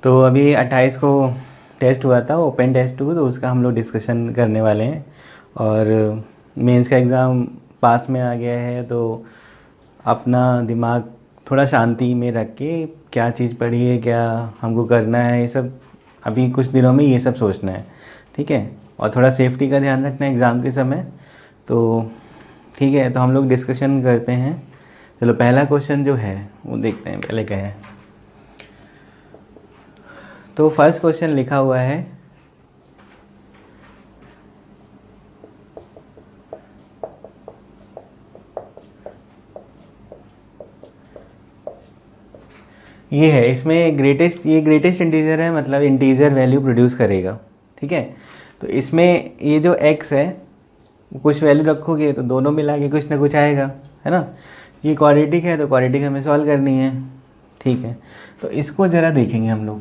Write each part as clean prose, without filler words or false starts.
तो अभी 28 को टेस्ट हुआ था, ओपन टेस्ट हुआ, तो उसका हम लोग डिस्कशन करने वाले हैं। और मेंस का एग्ज़ाम पास में आ गया है, तो अपना दिमाग थोड़ा शांति में रख के क्या चीज़ पढ़ी है, क्या हमको करना है, ये सब अभी कुछ दिनों में ये सब सोचना है। ठीक है, और थोड़ा सेफ्टी का ध्यान रखना है एग्ज़ाम के समय। तो ठीक है, तो हम लोग डिस्कशन करते हैं। चलो पहला क्वेश्चन जो है वो देखते हैं पहले क्या है। तो फर्स्ट क्वेश्चन लिखा हुआ है, ये है, इसमें ग्रेटेस्ट, ये ग्रेटेस्ट इंटीजर है, मतलब इंटीजर वैल्यू प्रोड्यूस करेगा। ठीक है, तो इसमें ये जो x है, कुछ वैल्यू रखोगे तो दोनों मिला के कुछ ना कुछ आएगा, है ना। ये क्वाड्रेटिक है, तो क्वाड्रेटिक हमें सॉल्व करनी है। ठीक है, तो इसको ज़रा देखेंगे हम लोग।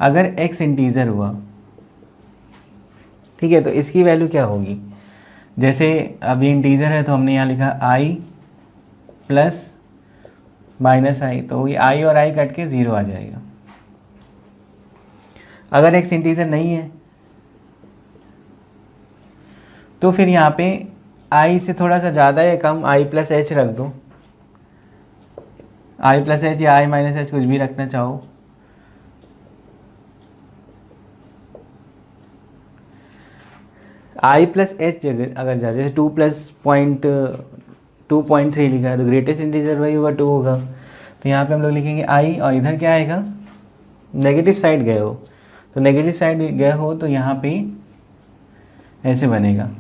अगर x इंटीजर हुआ, ठीक है, तो इसकी वैल्यू क्या होगी। जैसे अभी इंटीजर है तो हमने यहाँ लिखा i प्लस माइनस आई, तो ये i और i कट के 0 आ जाएगा। अगर x इंटीजर नहीं है तो फिर यहाँ पे i से थोड़ा सा ज़्यादा या कम i प्लस एच रख दो, i प्लस एच या i माइनस एच, कुछ भी रखना चाहो। i प्लस एच अगर जा, जैसे 2+2.3 लिखा है, तो ग्रेटेस्ट इंटीजर वही होगा, 2 होगा। तो यहाँ पे हम लोग लिखेंगे i, और इधर क्या आएगा, नेगेटिव साइड गए हो, तो नेगेटिव साइड गए हो तो यहाँ पे ऐसे बनेगा।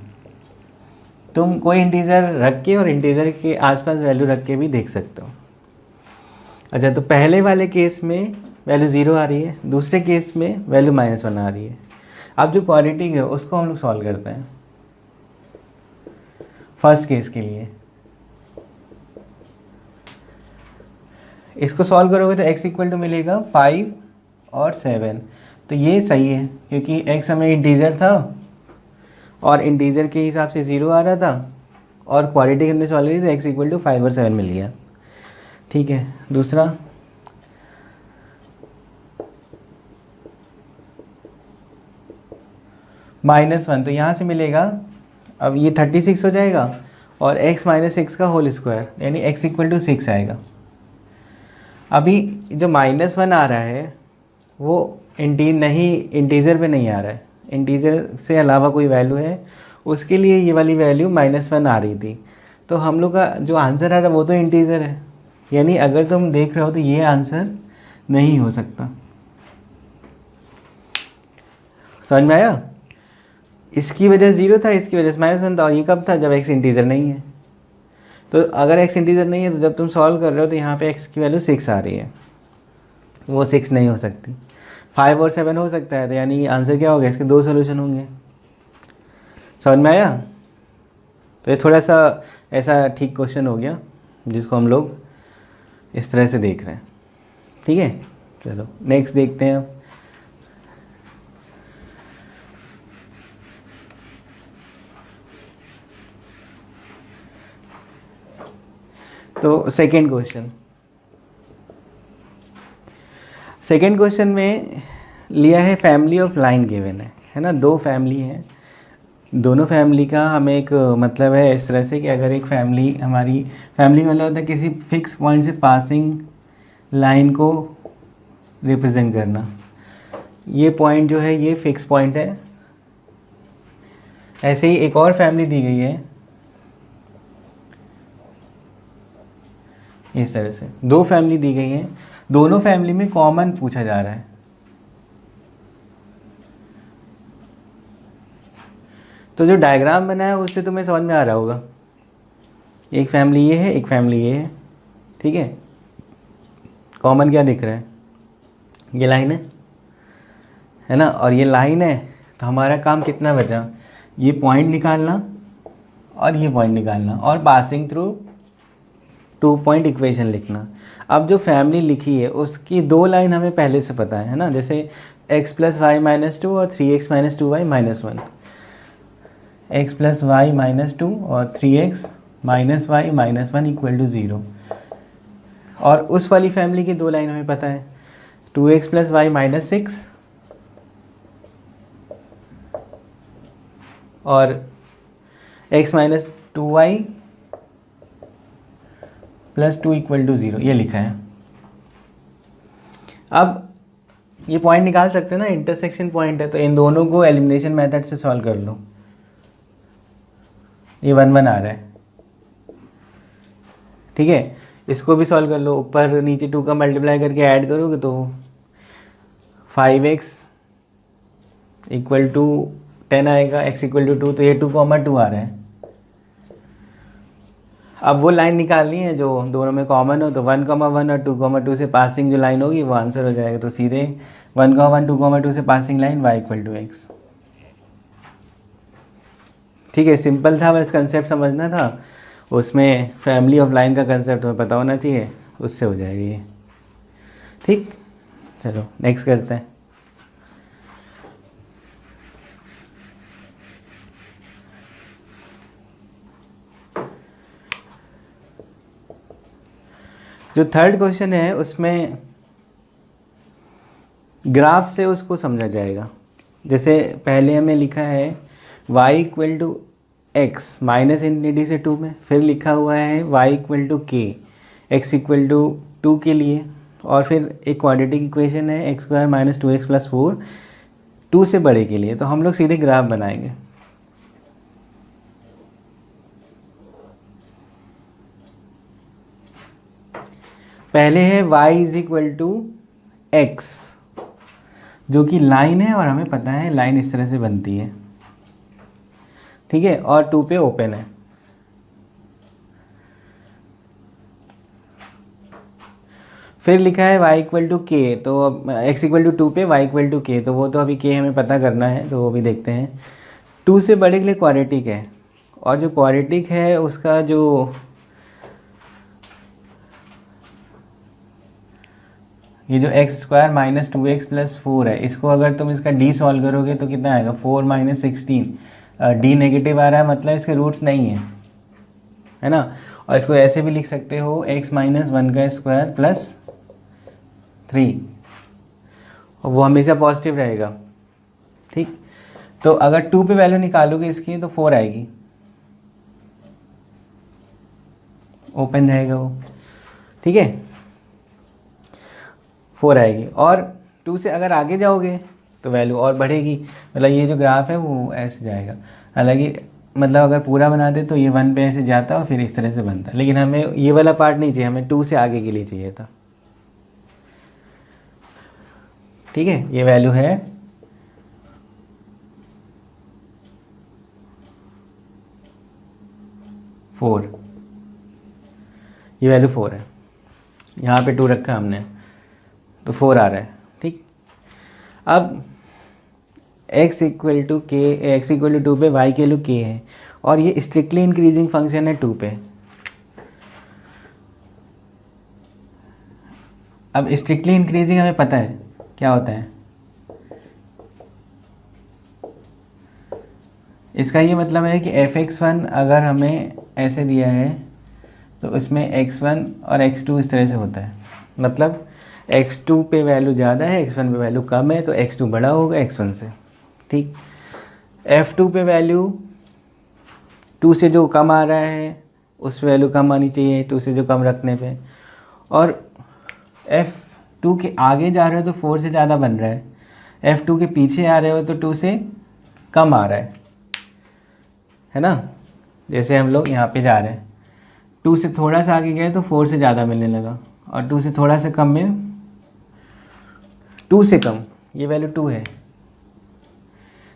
तुम कोई इंटीजर रख के और इंटीजर के आसपास वैल्यू रख के भी देख सकते हो। अच्छा, तो पहले वाले केस में वैल्यू 0 आ रही है, दूसरे केस में वैल्यू -1 आ रही है। अब जो क्वाड्रेटिक है उसको हम लोग सॉल्व करते हैं फर्स्ट केस के लिए। इसको सॉल्व करोगे तो x इक्वल टू मिलेगा 5 और 7। तो ये सही है क्योंकि x हमें इंटीजर था और इंटीजर के हिसाब से 0 आ रहा था, और क्वाड्रेटिक हमने सॉल्व की तो x इक्वल टू 5 और 7 मिल गया। ठीक है, दूसरा -1, तो यहाँ से मिलेगा, अब ये 36 हो जाएगा, और x माइनस 6 का होल स्क्वायर, यानी x इक्वल टू 6 आएगा। अभी जो -1 आ रहा है वो इंटीजर पे नहीं आ रहा है, इंटीजर से अलावा कोई वैल्यू है, उसके लिए ये वाली वैल्यू -1 आ रही थी। तो हम लोग का जो आंसर आ रहा है वो तो इंटीजर है, यानी अगर तुम देख रहे हो तो ये आंसर नहीं हो सकता। समझ में आया, इसकी वजह 0 था, इसकी वजह से -1 था, और ये कब था, जब x इंटीजर नहीं है। तो अगर x इंटीजर नहीं है तो जब तुम सॉल्व कर रहे हो तो यहाँ पे x की वैल्यू 6 आ रही है, वो 6 नहीं हो सकती। 5 और 7 हो सकता है, तो यानी आंसर क्या होगा, इसके 2 सोल्यूशन होंगे। समझ में आया। तो ये थोड़ा सा ऐसा ठीक क्वेश्चन हो गया जिसको हम लोग इस तरह से देख रहे हैं। ठीक है, चलो नेक्स्ट देखते हैं अब। तो सेकेंड क्वेश्चन में लिया है फैमिली ऑफ लाइन गिवन है ना। 2 फैमिली है, दोनों फैमिली का हमें एक मतलब है इस तरह से कि अगर एक फैमिली, हमारी फैमिली वाला होता है किसी फिक्स पॉइंट से पासिंग लाइन को रिप्रेजेंट करना। ये पॉइंट जो है ये फिक्स पॉइंट है। ऐसे ही एक और फैमिली दी गई है इस तरह से, 2 फैमिली दी गई हैं, दोनों फैमिली में कॉमन पूछा जा रहा है। तो जो डायग्राम बना है उससे तुम्हें समझ में आ रहा होगा, एक फैमिली ये है, एक फैमिली ये है। ठीक है, कॉमन क्या दिख रहा है, ये लाइन है ना, और ये लाइन है। तो हमारा काम कितना बचा, ये पॉइंट निकालना और ये पॉइंट निकालना, और पासिंग थ्रू 2 पॉइंट इक्वेशन लिखना। अब जो फैमिली लिखी है उसकी 2 लाइन हमें पहले से पता है ना, जैसे x प्लस वाई माइनस 2 और 3x minus 2y minus 1, x plus y minus 2 और 3x minus y minus 1 equal to 0। और उस वाली फैमिली की 2 लाइन हमें पता है, 2x प्लस वाई माइनस 6 और x minus 2y plus 2 equal to 0, ये लिखा है। अब ये पॉइंट निकाल सकते हैं ना, इंटरसेक्शन पॉइंट है, तो इन दोनों को एलिमिनेशन मेथड से सॉल्व कर लो। ये 1 1 आ रहा है, ठीक है। इसको भी सॉल्व कर लो, ऊपर नीचे 2 का मल्टीप्लाई करके ऐड करोगे तो 5x इक्वल टू 10 आएगा, x इक्वल टू 2, तो ये 2, 2 आ रहा है। अब वो लाइन निकालनी है जो दोनों में कॉमन हो, तो 1, 1 और 2, 2 से पासिंग जो लाइन होगी वो आंसर हो जाएगा। तो सीधे 1, 1, 2, 2 से passing line y equal to x। ठीक है, सिंपल था, बस कंसेप्ट समझना था। उसमें फैमिली ऑफ लाइन का कंसेप्ट तुम्हें पता होना चाहिए, उससे हो जाएगी ये। ठीक, चलो नेक्स्ट करते हैं। जो थर्ड क्वेश्चन है उसमें ग्राफ से उसको समझा जाएगा। जैसे पहले हमें लिखा है y equal to x minus infinity से 2 में, फिर लिखा हुआ है y इक्वल टू के एक्स इक्वल टू 2 के लिए, और फिर एक क्वाड्रेटिक इक्वेशन है x square minus 2x plus 4 2 से बड़े के लिए। तो हम लोग सीधे ग्राफ बनाएंगे। पहले है y is equal to x, जो कि लाइन है और हमें पता है लाइन इस तरह से बनती है, ठीक है, और 2 पे ओपन है। फिर लिखा है y इक्वल टू के, तो अब x इक्वल टू 2 पे y इक्वल टू के, तो वो तो अभी k हमें पता करना है, तो वो भी देखते हैं। 2 से बड़े के लिए क्वाड्रेटिक है, और जो क्वाड्रेटिक है उसका जो ये जो x square minus 2x plus 4 है, इसको अगर तुम इसका d सॉल्व करोगे तो कितना आएगा, 4 माइनस 16। d नेगेटिव आ रहा है, मतलब इसके रूट्स नहीं है ना। और इसको ऐसे भी लिख सकते हो x माइनस 1 का स्क्वायर प्लस 3, और वो हमेशा पॉजिटिव रहेगा। ठीक, तो अगर 2 पे वैल्यू निकालोगे इसकी तो 4 आएगी, ओपन रहेगा वो, ठीक है, 4 आएगी। और 2 से अगर आगे जाओगे तो वैल्यू और बढ़ेगी, मतलब ये जो ग्राफ है वो ऐसे जाएगा। हालांकि मतलब अगर पूरा बनाते तो ये 1 पे ऐसे जाता और फिर इस तरह से बनता, लेकिन हमें ये वाला पार्ट नहीं चाहिए, हमें 2 से आगे के लिए चाहिए था। ठीक है, ये वैल्यू है 4, ये वैल्यू 4 है, यहाँ पे 2 रखा हमने तो 4 आ रहा है। ठीक, अब x इक्वल टू के, एक्स इक्वल टू 2 पे y के वैल्यू k है, और ये स्ट्रिक्टली इंक्रीजिंग फंक्शन है 2 पे। अब स्ट्रिक्टली इंक्रीजिंग हमें पता है क्या होता है, इसका ये मतलब है कि fx1 अगर हमें ऐसे दिया है तो इसमें x1 और x2 इस तरह से होता है, मतलब x2 पे वैल्यू ज़्यादा है, x1 पे वैल्यू कम है, तो x2 बड़ा होगा x1 से। ठीक, f2 पे वैल्यू 2 से जो कम आ रहा है उस वैल्यू कम आनी चाहिए 2 से जो कम रखने पे, और f2 के आगे जा रहे हो तो 4 से ज़्यादा बन रहा है, f2 के पीछे आ रहे हो तो 2 से कम आ रहा है ना। जैसे हम लोग यहाँ पे जा रहे हैं, 2 से थोड़ा सा आगे गए तो 4 से ज़्यादा मिलने लगा, और 2 से थोड़ा सा कम में 2 से कम, ये वैल्यू 2 है,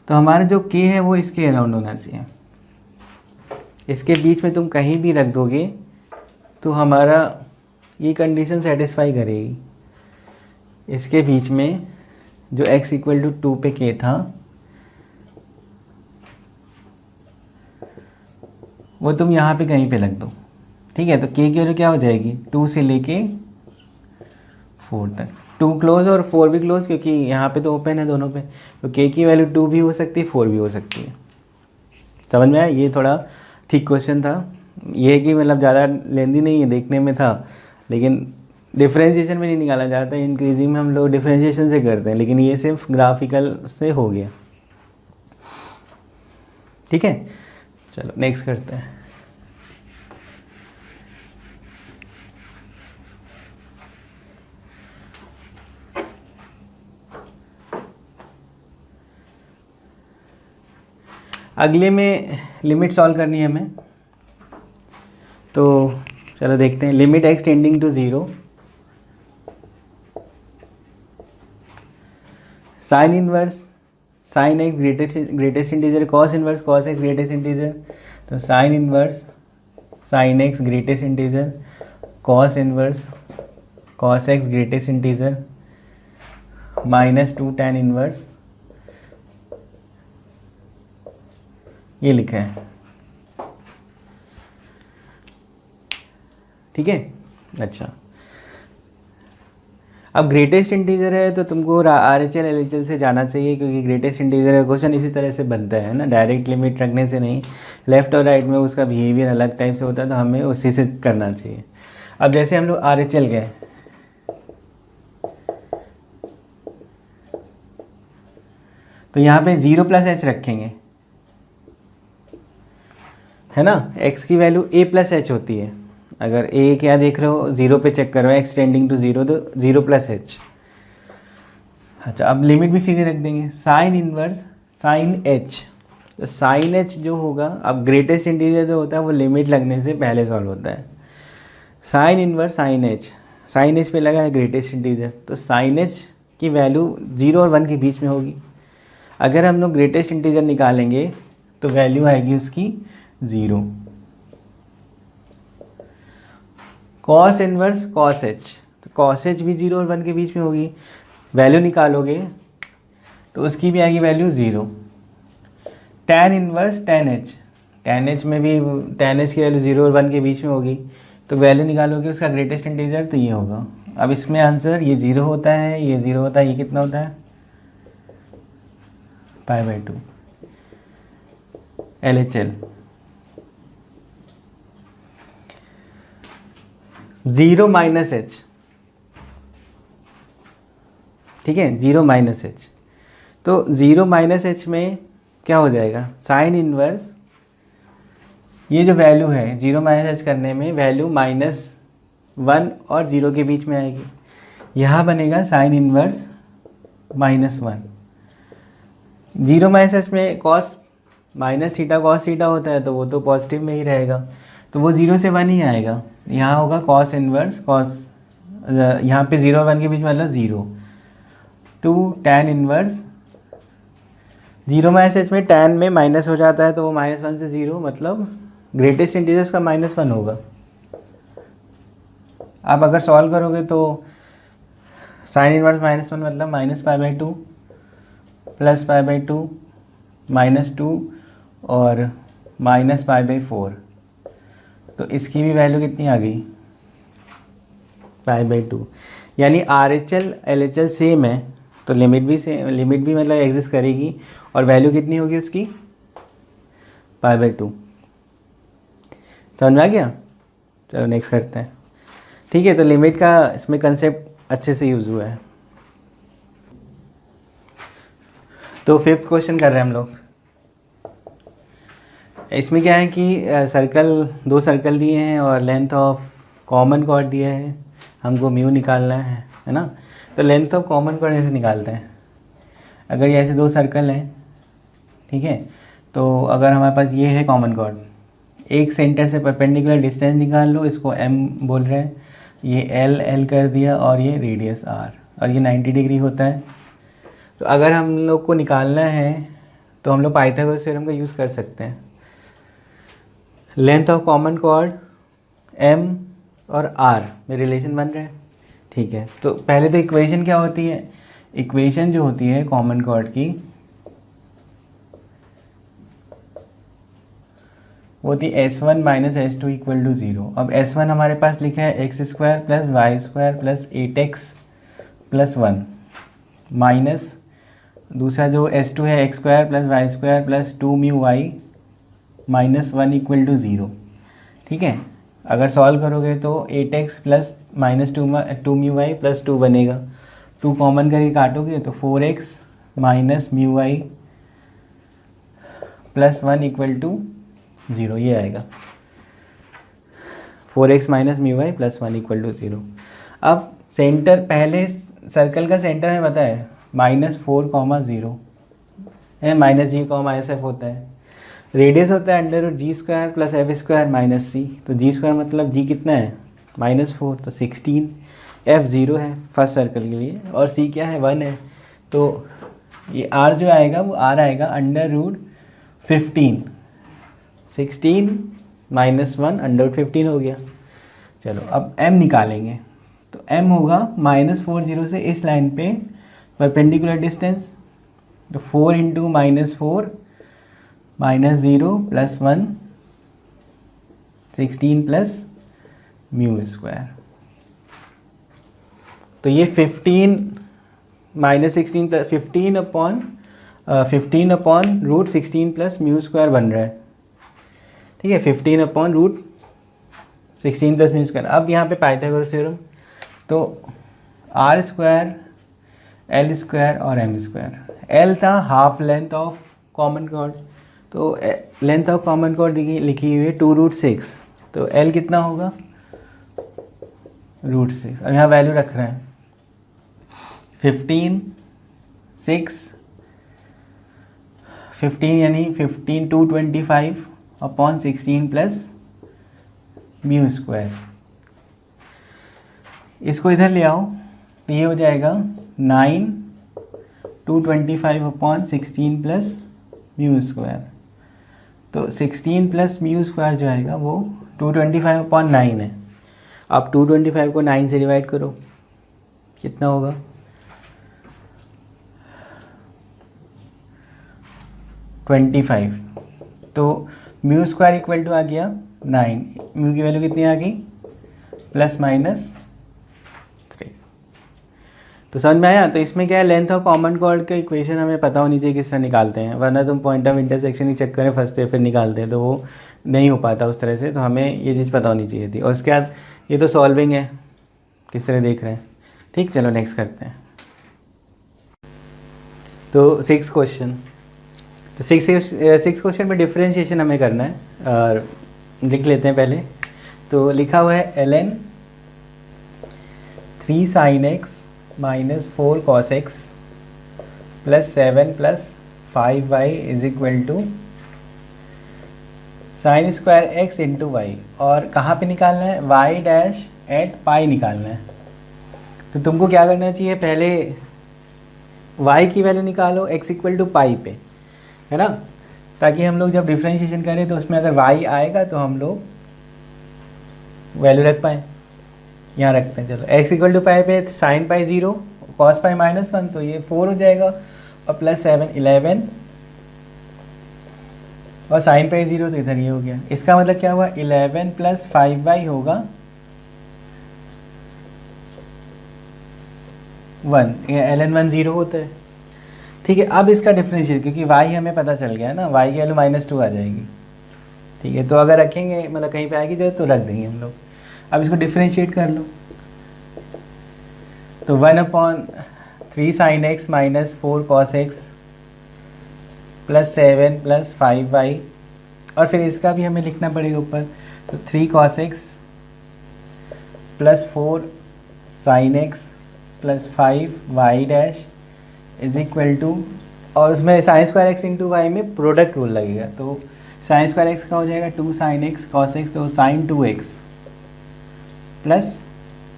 तो हमारा जो k है वो इसके अराउंड होना चाहिए। इसके बीच में तुम कहीं भी रख दोगे तो हमारा ये कंडीशन सेटिस्फाई करेगी। इसके बीच में जो x इक्वल टू 2 पे k था वो तुम यहाँ पे कहीं पे रख दो, ठीक है। तो k की वैल्यू क्या हो जाएगी, 2 से लेके 4 तक, 2 क्लोज और 4 भी क्लोज, क्योंकि यहाँ पे तो ओपन है दोनों पे, तो k की वैल्यू 2 भी हो सकती है 4 भी हो सकती है। समझ में आया, ये थोड़ा ठीक क्वेश्चन था, ये है कि मतलब ज़्यादा लेंदी नहीं है, देखने में था लेकिन डिफरेंशिएशन में नहीं निकाला जाता, इंक्रीजिंग में हम लोग डिफरेंशिएशन से करते हैं, लेकिन ये सिर्फ ग्राफिकल से हो गया। ठीक है, चलो नेक्स्ट करते हैं। अगले में लिमिट सॉल्व करनी है हमें, तो चलो देखते हैं। Limit x tending to 0, sine inverse sine x greatest integer, cos inverse cos x greatest integer. तो sine inverse sine x greatest integer, cos inverse cos x greatest integer, -2 tan inverse, ये लिखा है। ठीक है, अच्छा अब ग्रेटेस्ट इंटीजर है तो तुमको RHL LHL से जाना चाहिए, क्योंकि ग्रेटेस्ट इंटीजर का क्वेश्चन इसी तरह से बनता है ना, डायरेक्ट लिमिट रखने से नहीं, लेफ्ट और राइट में उसका बिहेवियर अलग टाइप से होता है, तो हमें उसी से करना चाहिए। अब जैसे हम लोग RHL गए, तो यहाँ पे 0 + h रखेंगे, है ना। x की वैल्यू a + h होती है। अगर a क्या देख रहे हो, 0 पे चेक करो, x टेंडिंग टू 0, तो 0 + h। अच्छा, अब लिमिट भी सीधे रख देंगे, साइन इनवर्स साइन h। तो साइन h जो होगा, अब ग्रेटेस्ट इंटीजर जो होता है वो लिमिट लगने से पहले सॉल्व होता है। Sine inverse sine h, sine h पे लगा है ग्रेटेस्ट इंटीजर, तो साइन h की वैल्यू 0 और 1 के बीच में होगी। अगर हम लोग ग्रेटेस्ट इंटीजर निकालेंगे तो वैल्यू आएगी उसकी 0। कॉस इनवर्स कॉस h, तो कॉस h भी 0 और 1 के बीच में होगी, वैल्यू निकालोगे तो उसकी भी आएगी value 0। Tan inverse tan h, tan h में भी टैन h की वैल्यू 0 और 1 के बीच में होगी, तो वैल्यू निकालोगे उसका ग्रेटेस्ट इंटीजर, तो ये होगा। अब इसमें आंसर ये 0 होता है, ये 0 होता है, ये कितना होता है π/2 LHL। 0 - h, ठीक है, 0 - h, तो 0 - h में क्या हो जाएगा, साइन इनवर्स, ये जो वैल्यू है 0 - h करने में वैल्यू -1 और 0 के बीच में आएगी, यहाँ बनेगा साइन इनवर्स -1। 0 - h में कॉस -θ कॉस थीटा होता है, तो वो तो पॉजिटिव में ही रहेगा, तो वो 0 से 1 ही आएगा। यहाँ होगा कॉस इनवर्स कॉस, यहाँ पे 0 और 1 के बीच में मतलब 0, 2 tan इनवर्स। 0 - h में tan में माइनस हो जाता है, तो वो -1 से 0, मतलब ग्रेटेस्ट इंटीजर्स का -1 होगा। आप अगर सॉल्व करोगे तो साइन इनवर्स -1 मतलब -π/2 + π/2 -2 और -π/4, तो इसकी भी वैल्यू कितनी आ गई π/2। यानी RHL LHL सेम है, तो लिमिट भी मतलब एग्जिस्ट करेगी, और वैल्यू कितनी होगी उसकी π/2। समझ में आ गया, चलो नेक्स्ट करते हैं। ठीक है, तो लिमिट का इसमें कंसेप्ट अच्छे से यूज़ हुआ है। तो 5th क्वेश्चन कर रहे हैं हम लोग। इसमें क्या है कि दो सर्कल दिए हैं और लेंथ ऑफ कॉमन कॉर्ड दिया है, हमको म्यू निकालना है ना। तो लेंथ ऑफ कॉमन कॉर्ड ऐसे निकालते हैं। अगर ये ऐसे दो सर्कल हैं, ठीक है, तो अगर हमारे पास ये है कॉमन कॉर्ड, एक सेंटर से परपेंडिकुलर डिस्टेंस निकाल लो, इसको m बोल रहे हैं, ये l कर दिया, और ये रेडियस r, और ये 90 डिग्री होता है। तो अगर हम लोग को निकालना है तो हम लोग पाइथागोरस थ्योरम का यूज़ कर सकते हैं। Length of common chord m और r में रिलेशन बन रहे हैं, ठीक है। तो पहले तो इक्वेशन क्या होती है, इक्वेशन जो होती है कॉमन कॉर्ड की वो होती है s1 - s2 = 0। अब s1 हमारे पास लिखा है x² + y² + 8x + 1 माइनस दूसरा जो s2 है x² + y² + 2μy - 1 = 0, ठीक है। अगर सॉल्व करोगे तो 8x plus minus two mu y plus 2 बनेगा, 2 कॉमन करके काटोगे तो 4x minus mu y plus 1 equal to 0, ये आएगा 4x minus mu y plus 1 equal to 0। अब सेंटर, पहले सर्कल का सेंटर हमें पता है -4,0 है, -g,SF होता है। रेडियस होता है √g² plus f² minus c, तो g² मतलब g कितना है -4, तो 16, f 0 है फर्स्ट सर्कल के लिए और c क्या है 1 है, तो ये r जो आएगा वो r आएगा √15, 16 माइनस 1 √15 हो गया। चलो अब m निकालेंगे, तो m होगा -40 से इस लाइन पे परपेंडिकुलर डिस्टेंस, तो 4 इंटू -4 -0 प्लस 1 16 प्लस μ², तो ये 15 -16 प्लस 15 अपॉन √16 प्लस μ² बन रहा है, ठीक है, 15 अपॉन √16 प्लस μ²। अब यहाँ पे पाइथागोरस थ्योरम, तो r² l² और m², l था half length of common chord, तो लेंथ ऑफ कॉमन कॉर्ड लिखी हुई है 2√6, तो l कितना होगा √6, और यहाँ वैल्यू रख रहे हैं 15 यानी 15 225 अपॉन 16 प्लस μ²। इसको इधर ले आओ तो ये हो जाएगा 9 225 अपॉन 16 प्लस μ², तो 16 प्लस μ² जो आएगा वो 225 अपॉन 9 है। अब 225 को 9 से डिवाइड करो, कितना होगा 25, तो μ² इक्वल टू आ गया 9, म्यू की वैल्यू कितनी आ गई +-3। तो समझ में आया। तो इसमें क्या है, लेंथ ऑफ कॉमन कॉर्ड का इक्वेशन हमें पता होनी चाहिए किस तरह निकालते हैं, वरना तुम पॉइंट ऑफ इंटरसेक्शन के चक्कर में फंसते हैं फिर निकालते हैं तो वो नहीं हो पाता उस तरह से। तो हमें ये चीज़ पता होनी चाहिए थी। और उसके बाद ये तो सॉल्विंग है, किस तरह देख रहे हैं। ठीक, चलो नेक्स्ट करते हैं। तो 6 क्वेश्चन, तो 6 क्वेश्चन में डिफ्रेंशिएशन हमें करना है और लिख लेते हैं पहले। तो लिखा हुआ है ln 3 sin x minus 4 cos x plus 7 plus 5y is equal to sine square x into y. और कहाँ पे निकालना है, y डैश एट पाई निकालना है। तो तुमको क्या करना चाहिए, पहले y की वैल्यू निकालो x इक्वल टू पाई पे, है ना, ताकि हम लोग जब डिफ्रेंशिएशन करें तो उसमें अगर y आएगा तो हम लोग वैल्यू रख पाएँ। यहाँ रखते हैं, चलो x इक्वल टू पाई पे साइन पाई 0 कॉस पाई -1, तो ये 4 हो जाएगा और प्लस 7 11 और साइन पाई 0 तो इधर ये हो गया। इसका मतलब क्या हुआ, 11 प्लस 5y होगा 1, ln 1 0 होता है। ठीक है, अब इसका डिफरेंशिएट, क्योंकि y हमें पता चल गया है ना, y की वैल्यू -2 आ जाएगी। ठीक है, तो अगर रखेंगे मतलब कहीं पे आएगी जरूरत तो रख देंगे हम लोग। अब इसको डिफरेंशिएट कर लो, तो 1/3 sin x minus 4 cos x plus 7 plus 5y, और फिर इसका भी हमें लिखना पड़ेगा ऊपर, तो 3 cos x plus 4 sin x plus 5y dash is equal to, और उसमें sine square x into y में प्रोडक्ट रूल लगेगा, तो साइन स्क्वायर x का हो जाएगा 2 sin x cos x, तो sine 2x plus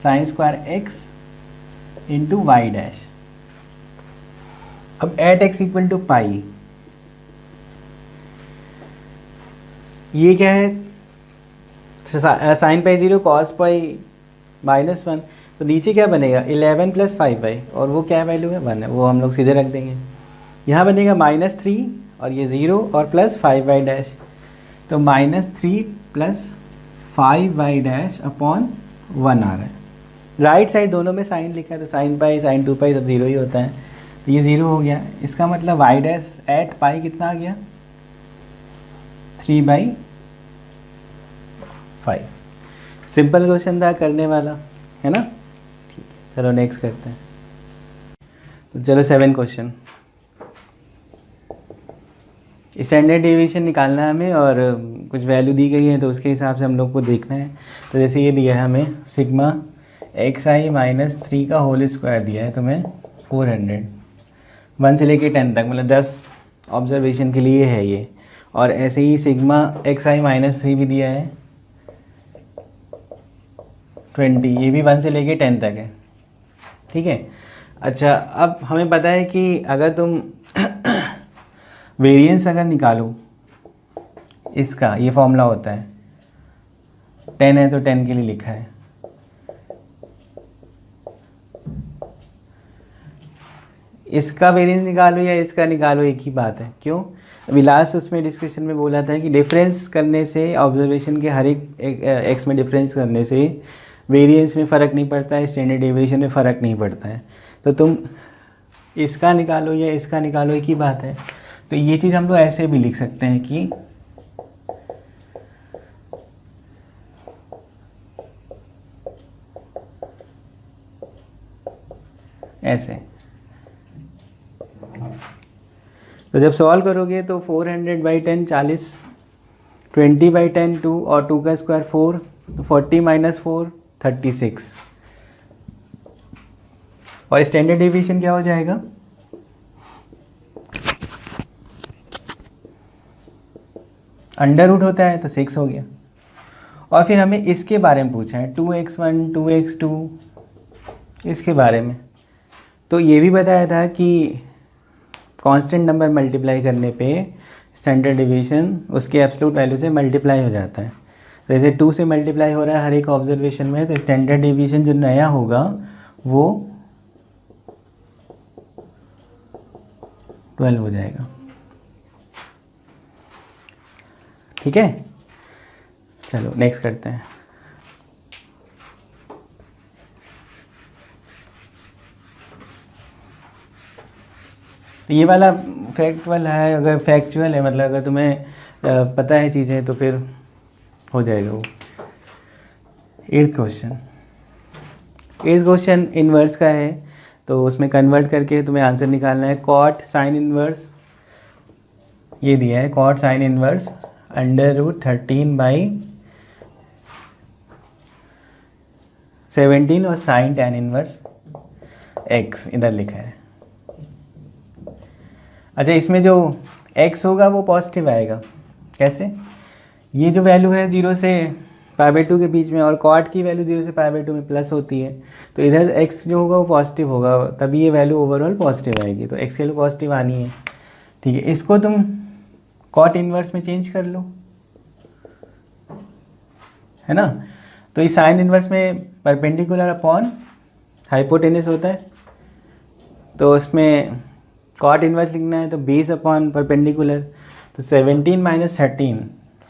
sine square x into y dash. अब at x equal to pi, ये क्या है, साइन पाई 0 कॉस पाई -1, तो नीचे क्या बनेगा 11 प्लस 5y, और वो क्या वैल्यू है 1 है, वो हम लोग सीधे रख देंगे। यहाँ बनेगा -3 और ये 0 और प्लस 5y डैश, तो -3 प्लस 5y डैश अपॉन 1 आ रहा है। राइट साइड दोनों में साइन लिखा है, तो साइन पाई साइन 2 पाई सब 0 ही होता है, तो ये 0 हो गया। इसका मतलब y डैश एट पाई कितना आ गया 3/5। सिंपल क्वेश्चन था करने वाला, है ना। ठीक है, चलो नेक्स्ट करते हैं। तो चलो 7 क्वेश्चन। स्टैंडर्ड डेविएशन निकालना है हमें और कुछ वैल्यू दी गई है तो उसके हिसाब से हम लोग को देखना है। तो जैसे ये दिया है हमें सिग्मा xi-3 का होल स्क्वायर दिया है तुम्हें 400, 1 से लेके 10 तक, मतलब 10 ऑब्जर्वेशन के लिए है ये। और ऐसे ही सिग्मा xi-3 भी दिया है 20, ये भी 1 से लेके 10 तक है, ठीक है। अच्छा, अब हमें पता है कि अगर तुम वेरिएंस अगर निकालो इसका, ये फॉर्मूला होता है 10 है तो 10 के लिए लिखा है। इसका वेरिएंस निकालो या इसका निकालो, एक ही बात है। क्यों? अभी लास्ट उसमें डिस्कशन में बोला था कि डिफरेंस करने से, ऑब्जर्वेशन के हर एक एक्स में डिफरेंस करने से वेरिएंस में फ़र्क नहीं पड़ता है, स्टैंडर्ड डेविएशन में फ़र्क नहीं पड़ता है। तो तुम इसका निकालो या इसका निकालो, एक ही बात है। तो ये चीज़ हम लोग ऐसे भी लिख सकते हैं कि ऐसे। तो जब सॉल्व करोगे तो 400/10 40, 20/10 2 और 2 का स्क्वायर 4, तो 40 - 4 36। और स्टैंडर्ड डेविएशन क्या हो जाएगा? अंडर रूट होता है तो 6 हो गया। और फिर हमें इसके बारे में पूछा है 2x1 2x2, इसके बारे में। तो ये भी बताया था कि कांस्टेंट नंबर मल्टीप्लाई करने पे स्टैंडर्ड डेविएशन उसके एब्सोल्यूट वैल्यू से मल्टीप्लाई हो जाता है। तो जैसे 2 से मल्टीप्लाई हो रहा है हर एक ऑब्जर्वेशन में, तो स्टैंडर्ड डेविएशन जो नया होगा वो 12 हो जाएगा, ठीक है। चलो नेक्स्ट करते हैं। ये वाला फैक्चुअल है, अगर फैक्चुअल है मतलब अगर तुम्हें पता है चीज़ें तो फिर हो जाएगा वो। 8th क्वेश्चन इन्वर्स का है, तो उसमें कन्वर्ट करके तुम्हें आंसर निकालना है। कॉट साइन इन्वर्स ये दिया है, कॉट साइन इन्वर्स √13/17 और साइन टैन इन्वर्स x इधर लिखा है। अच्छा, इसमें जो x होगा वो पॉजिटिव आएगा। कैसे? ये जो वैल्यू है 0 से π/2 के बीच में, और कॉट की वैल्यू 0 से π/2 में प्लस होती है, तो इधर x जो होगा वो पॉजिटिव होगा, तभी ये वैल्यू ओवरऑल पॉजिटिव आएगी। तो x की वैल्यू पॉजिटिव आनी है, ठीक है। इसको तुम कॉट इन्वर्स में चेंज कर लो, है ना। तो इस साइन इन्वर्स में परपेंडिकुलर अपॉन हाइपोटेनस होता है, तो उसमें कॉट इन्वर्स लिखना है तो बेस अपॉन परपेंडिकुलर। तो 17 - 13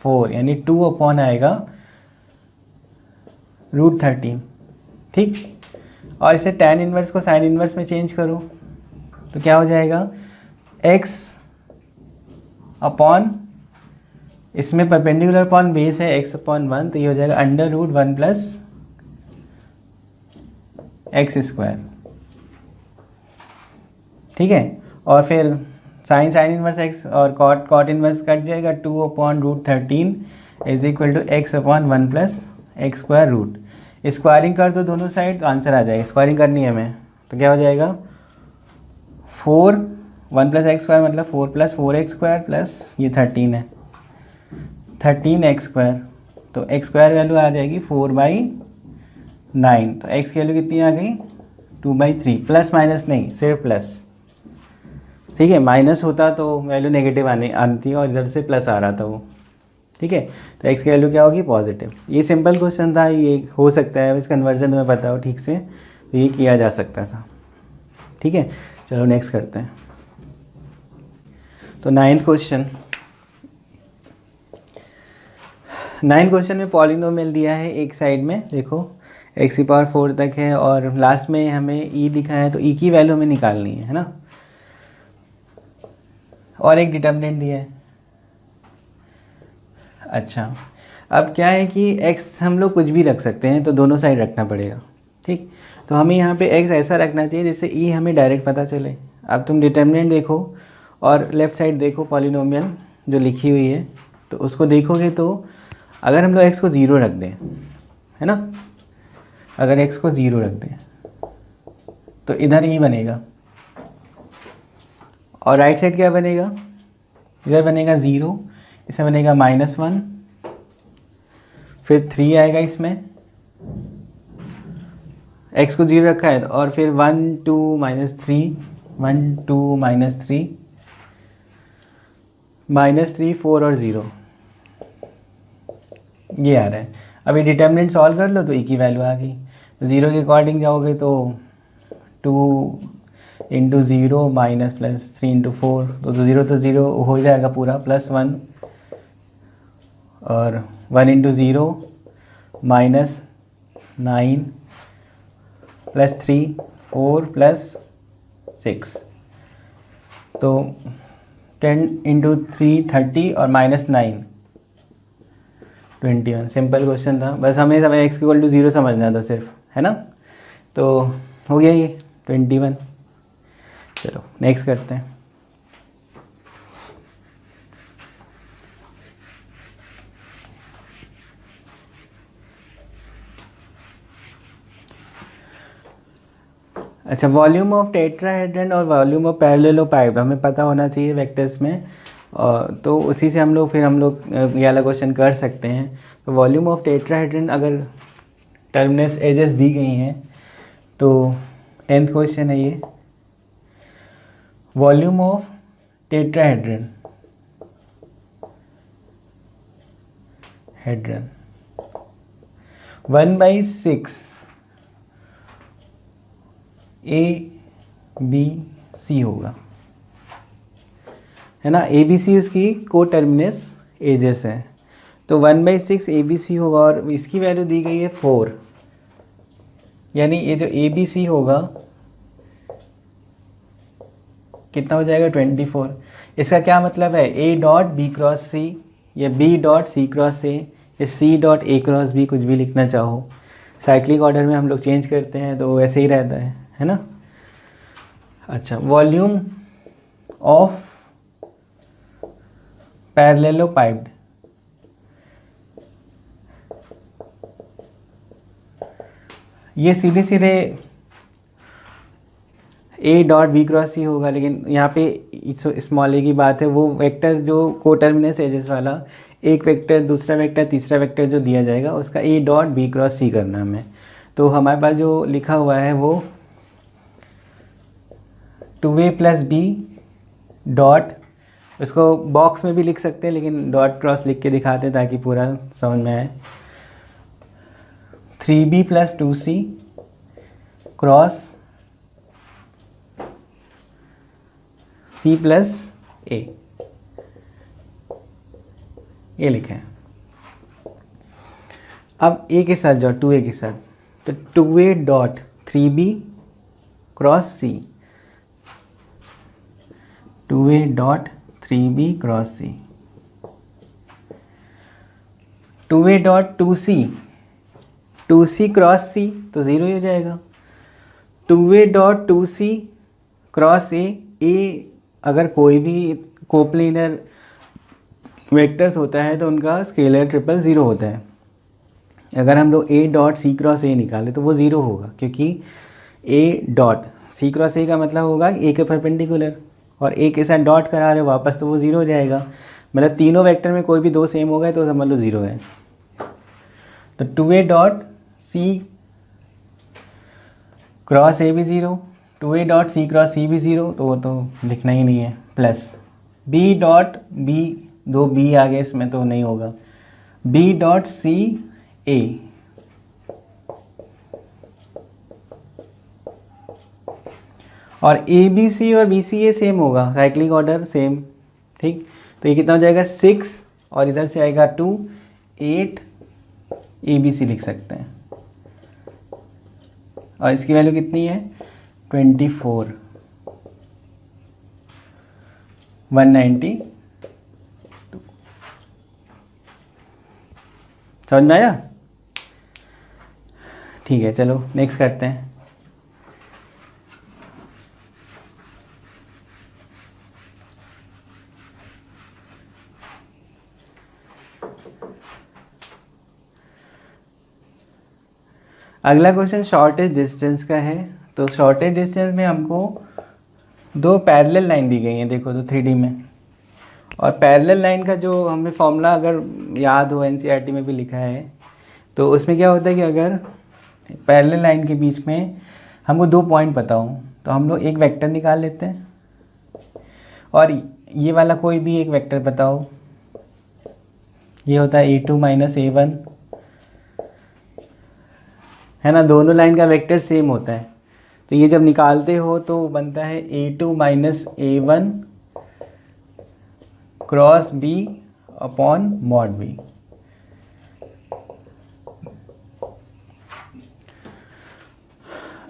4, यानी 2 अपॉन आएगा √13, ठीक। और इसे टैन इन्वर्स को साइन इन्वर्स में चेंज करो तो क्या हो जाएगा, x अपॉन, इसमें परपेंडिकुलर अपॉन बेस है x/1, तो ये हो जाएगा √1 + x², ठीक है। और फिर साइन इन्वर्स x और कॉट इन्वर्स कट जाएगा, 2/√13 = x/1 + x²रूट। स्क्वायरिंग कर दो दोनों साइड तो आंसर आ जाएगा। स्क्वायरिंग करनी है हमें, तो क्या हो जाएगा 4 1 + x² मतलब 4 + 4x² प्लस ये 13 है 13x², तो x² वैल्यू आ जाएगी 4/9। तो x की वैल्यू कितनी आ गई 2/3, प्लस माइनस नहीं सिर्फ प्लस, ठीक है। माइनस होता तो वैल्यू नेगेटिव आती और इधर से प्लस आ रहा था वो, ठीक है। तो x की वैल्यू क्या होगी पॉजिटिव। ये सिंपल क्वेश्चन था, ये हो सकता है इस कन्वर्जन तुम्हें पता हो ठीक से, तो ये किया जा सकता था, ठीक है। चलो नेक्स्ट करते हैं। तो 9th क्वेश्चन में पॉलिनोमियल दिया है एक साइड में, देखो x⁴ तक है और लास्ट में हमें e दिखा है, तो e की वैल्यू हमें निकालनी है ना। और एक डिटर्मिनेंट दिया है। अच्छा, अब क्या है कि x हम लोग कुछ भी रख सकते हैं, तो दोनों साइड रखना पड़ेगा, ठीक। तो हमें यहाँ पे x ऐसा रखना चाहिए जिससे e हमें डायरेक्ट पता चले। अब तुम डिटर्मिनेंट देखो और लेफ़्ट साइड देखो पॉलिनोमियल जो लिखी हुई है, तो उसको देखोगे तो अगर हम लोग x को 0 रख दें, है ना, अगर x को 0 रख दें तो इधर e बनेगा, और राइट साइड क्या बनेगा, इधर बनेगा 0, इसमें बनेगा -1, फिर 3 आएगा इसमें, x को 0 रखा है, और फिर 1 2 -3, 1 2 -3, -3 4 और 0, ये आ रहा है। अभी डिटर्मिनेंट सॉल्व कर लो तो e की वैल्यू आ गई। 0 के अकॉर्डिंग जाओगे तो 2 × 0 -+3 × 4, तो 0 तो 0 हो जाएगा पूरा, +1, और 1 × 0 -9 +3 4 +6, तो 10 × 3 30 और -9 21। सिंपल क्वेश्चन था, बस हमें समय x = 0 समझना था सिर्फ, है ना। तो हो गया ये 21। चलो नेक्स्ट करते हैं। अच्छा, वॉल्यूम ऑफ टेट्राहेड्रन और वॉल्यूम ऑफ पैरेललोपाइड हमें पता होना चाहिए वेक्टर्स में, तो उसी से हम लोग ये वाला क्वेश्चन कर सकते हैं। तो वॉल्यूम ऑफ टेट्राहेड्रन अगर टर्मिनस एजेस दी गई हैं, तो 10th क्वेश्चन है ये, वॉल्यूम ऑफ टेट्राहेड्रन 1/6 ABC होगा, है ना। ABC उसकी को टर्मिनस एजेस है, तो 1/6 ABC होगा, और इसकी वैल्यू दी गई है 4, यानी ये जो ABC होगा कितना हो जाएगा 24। इसका क्या मतलब है, A.B×C या B.C×A या C.A×B, कुछ भी लिखना चाहो, साइक्लिक ऑर्डर में हम लोग चेंज करते हैं तो वैसे ही रहता है ना। अच्छा, वॉल्यूम ऑफ पैरेललोपाइड ये सीधे सीधे A.B×C होगा, लेकिन यहाँ पे स्मॉल a की बात है, वो वेक्टर जो कोटर्मिनस एजेस वाला, एक वेक्टर दूसरा वेक्टर तीसरा वेक्टर जो दिया जाएगा उसका A.B×C करना हमें। तो हमारे पास जो लिखा हुआ है वो 2a + b डॉट, इसको बॉक्स में भी लिख सकते हैं लेकिन डॉट क्रॉस लिख के दिखाते हैं ताकि पूरा समझ में आए, 3b + 2c cross C + A, ये लिखे हैं। अब a के साथ जाओ, 2a के साथ, तो 2a.3b cross C, 2a.3b cross C, 2a.2c, 2c cross C तो 0 ही हो जाएगा, 2a.2c क्रॉस A, अगर कोई भी कोप्लिनर वेक्टर्स होता है तो उनका स्केलर ट्रिपल 0 होता है। अगर हम लोग A.C×A निकालें तो वो 0 होगा, क्योंकि A.C×A का मतलब होगा A के परपेंडिकुलर, और A के साथ डॉट करा रहे वापस तो वो 0 हो जाएगा। मतलब तीनों वेक्टर में कोई भी दो सेम हो गए तो समझ लो 0 है। तो 2a.C क्रॉस A भी 0, 2a.C क्रॉस C भी 0, तो वो तो लिखना ही नहीं है, प्लस B.B, दो B आ गए इसमें तो नहीं होगा, B.C_A, और ABC और BCA सेम होगा, साइक्लिक ऑर्डर सेम, ठीक। तो ये कितना हो जाएगा 6, और इधर से आएगा 2, 8 ABC लिख सकते हैं, और इसकी वैल्यू कितनी है 24, 192। समझ में आया? ठीक है, चलो नेक्स्ट करते हैं। अगला क्वेश्चन शॉर्टेज डिस्टेंस का है। तो शॉर्टेज डिस्टेंस में हमको दो पैरेलल लाइन दी गई हैं, देखो तो 3D में। और पैरेलल लाइन का जो हमें फॉर्मूला अगर याद हो, एनसीईआरटी में भी लिखा है, तो उसमें क्या होता है कि अगर पैरेलल लाइन के बीच में हमको 2 पॉइंट पता हो तो हम लोग एक वेक्टर निकाल लेते हैं, और ये वाला कोई भी एक वेक्टर पता हो, ये होता है a2 माइनस a1, है ना। दोनों लाइन का वेक्टर सेम होता है, तो ये जब निकालते हो तो बनता है a2 minus a1 cross b upon mod b।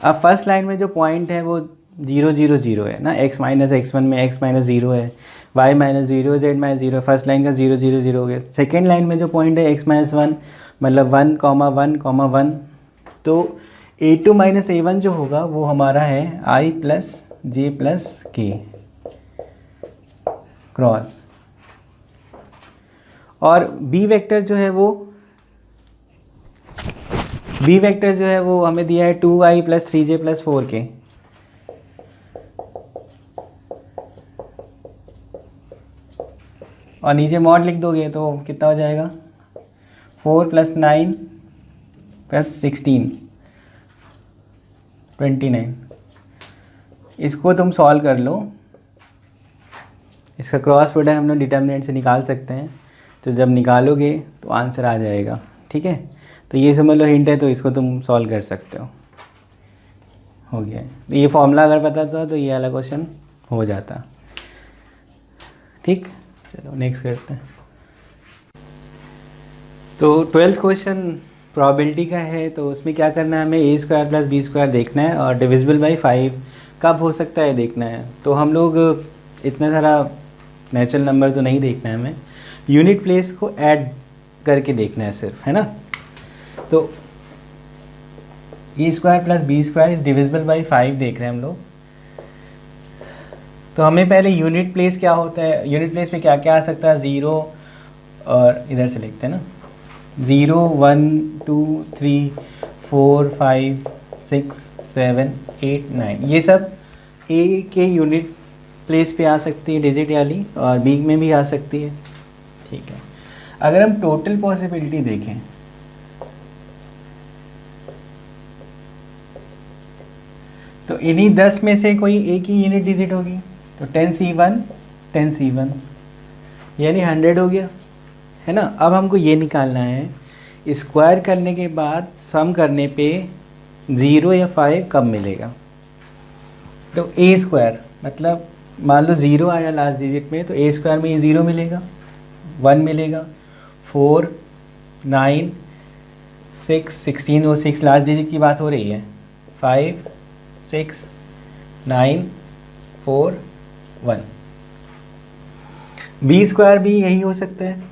अब फर्स्ट लाइन में जो पॉइंट है वो 0 0 0 है ना, x माइनस x1 में x माइनस 0 है, y minus 0, z minus 0। First line का 0 0 0 हो गया। सेकेंड लाइन में जो पॉइंट है x माइनस 1, मतलब 1 कॉमा 1 कॉमा 1, तो a2 माइनस a1 जो होगा वो हमारा है i प्लस जे प्लस के क्रॉस। और b वेक्टर जो है वो हमें दिया है 2i plus 3j plus 4k। और नीचे मॉड लिख दोगे तो कितना हो जाएगा, 4 प्लस 9 प्लस 16 29। इसको तुम सॉल्व कर लो, इसका क्रॉस प्रोडक्ट हम लोग डिटर्मिनेंट से निकाल सकते हैं, तो जब निकालोगे तो आंसर आ जाएगा। ठीक है, तो ये समझ लो हिंट है, तो इसको तुम सॉल्व कर सकते हो गया। तो ये फॉर्मूला अगर पता था तो ये वाला क्वेश्चन हो जाता। ठीक, चलो नेक्स्ट करते हैं। तो 12th क्वेश्चन प्रोबेबिलिटी का है। तो उसमें क्या करना है, हमें a square plus B square देखना है और डिविजिबल बाई 5 कब हो सकता है देखना है। तो हम लोग इतना सारा नेचुरल नंबर तो नहीं देखना है, हमें यूनिट प्लेस को ऐड करके देखना है सिर्फ, है ना। तो A square plus B square is divisible by 5 देख रहे हैं हम लोग। तो हमें पहले यूनिट प्लेस क्या होता है, यूनिट प्लेस में क्या क्या आ सकता है, 0, और इधर से लिखते हैं ना, 0 1 2 3 4 5 6 7 8 9, ये सब ए के यूनिट प्लेस पे आ सकती है डिजिट वाली, और बी में भी आ सकती है। ठीक है, अगर हम टोटल पॉसिबिलिटी देखें तो इन्हीं 10 में से कोई एक ही यूनिट डिजिट होगी, तो 10c1 10c1 यानी 100 हो गया, है ना। अब हमको ये निकालना है स्क्वायर करने के बाद सम करने पे 0 या 5 कब मिलेगा। तो ए स्क्वायर मतलब मान लो 0 आया लास्ट डिजिट में, तो ए स्क्वायर में ये 0 मिलेगा, 1 मिलेगा, 4 9 6 16 और 6 लास्ट डिजिट की बात हो रही है, 5 6 9 4 1। बी स्क्वायर भी यही हो सकता है,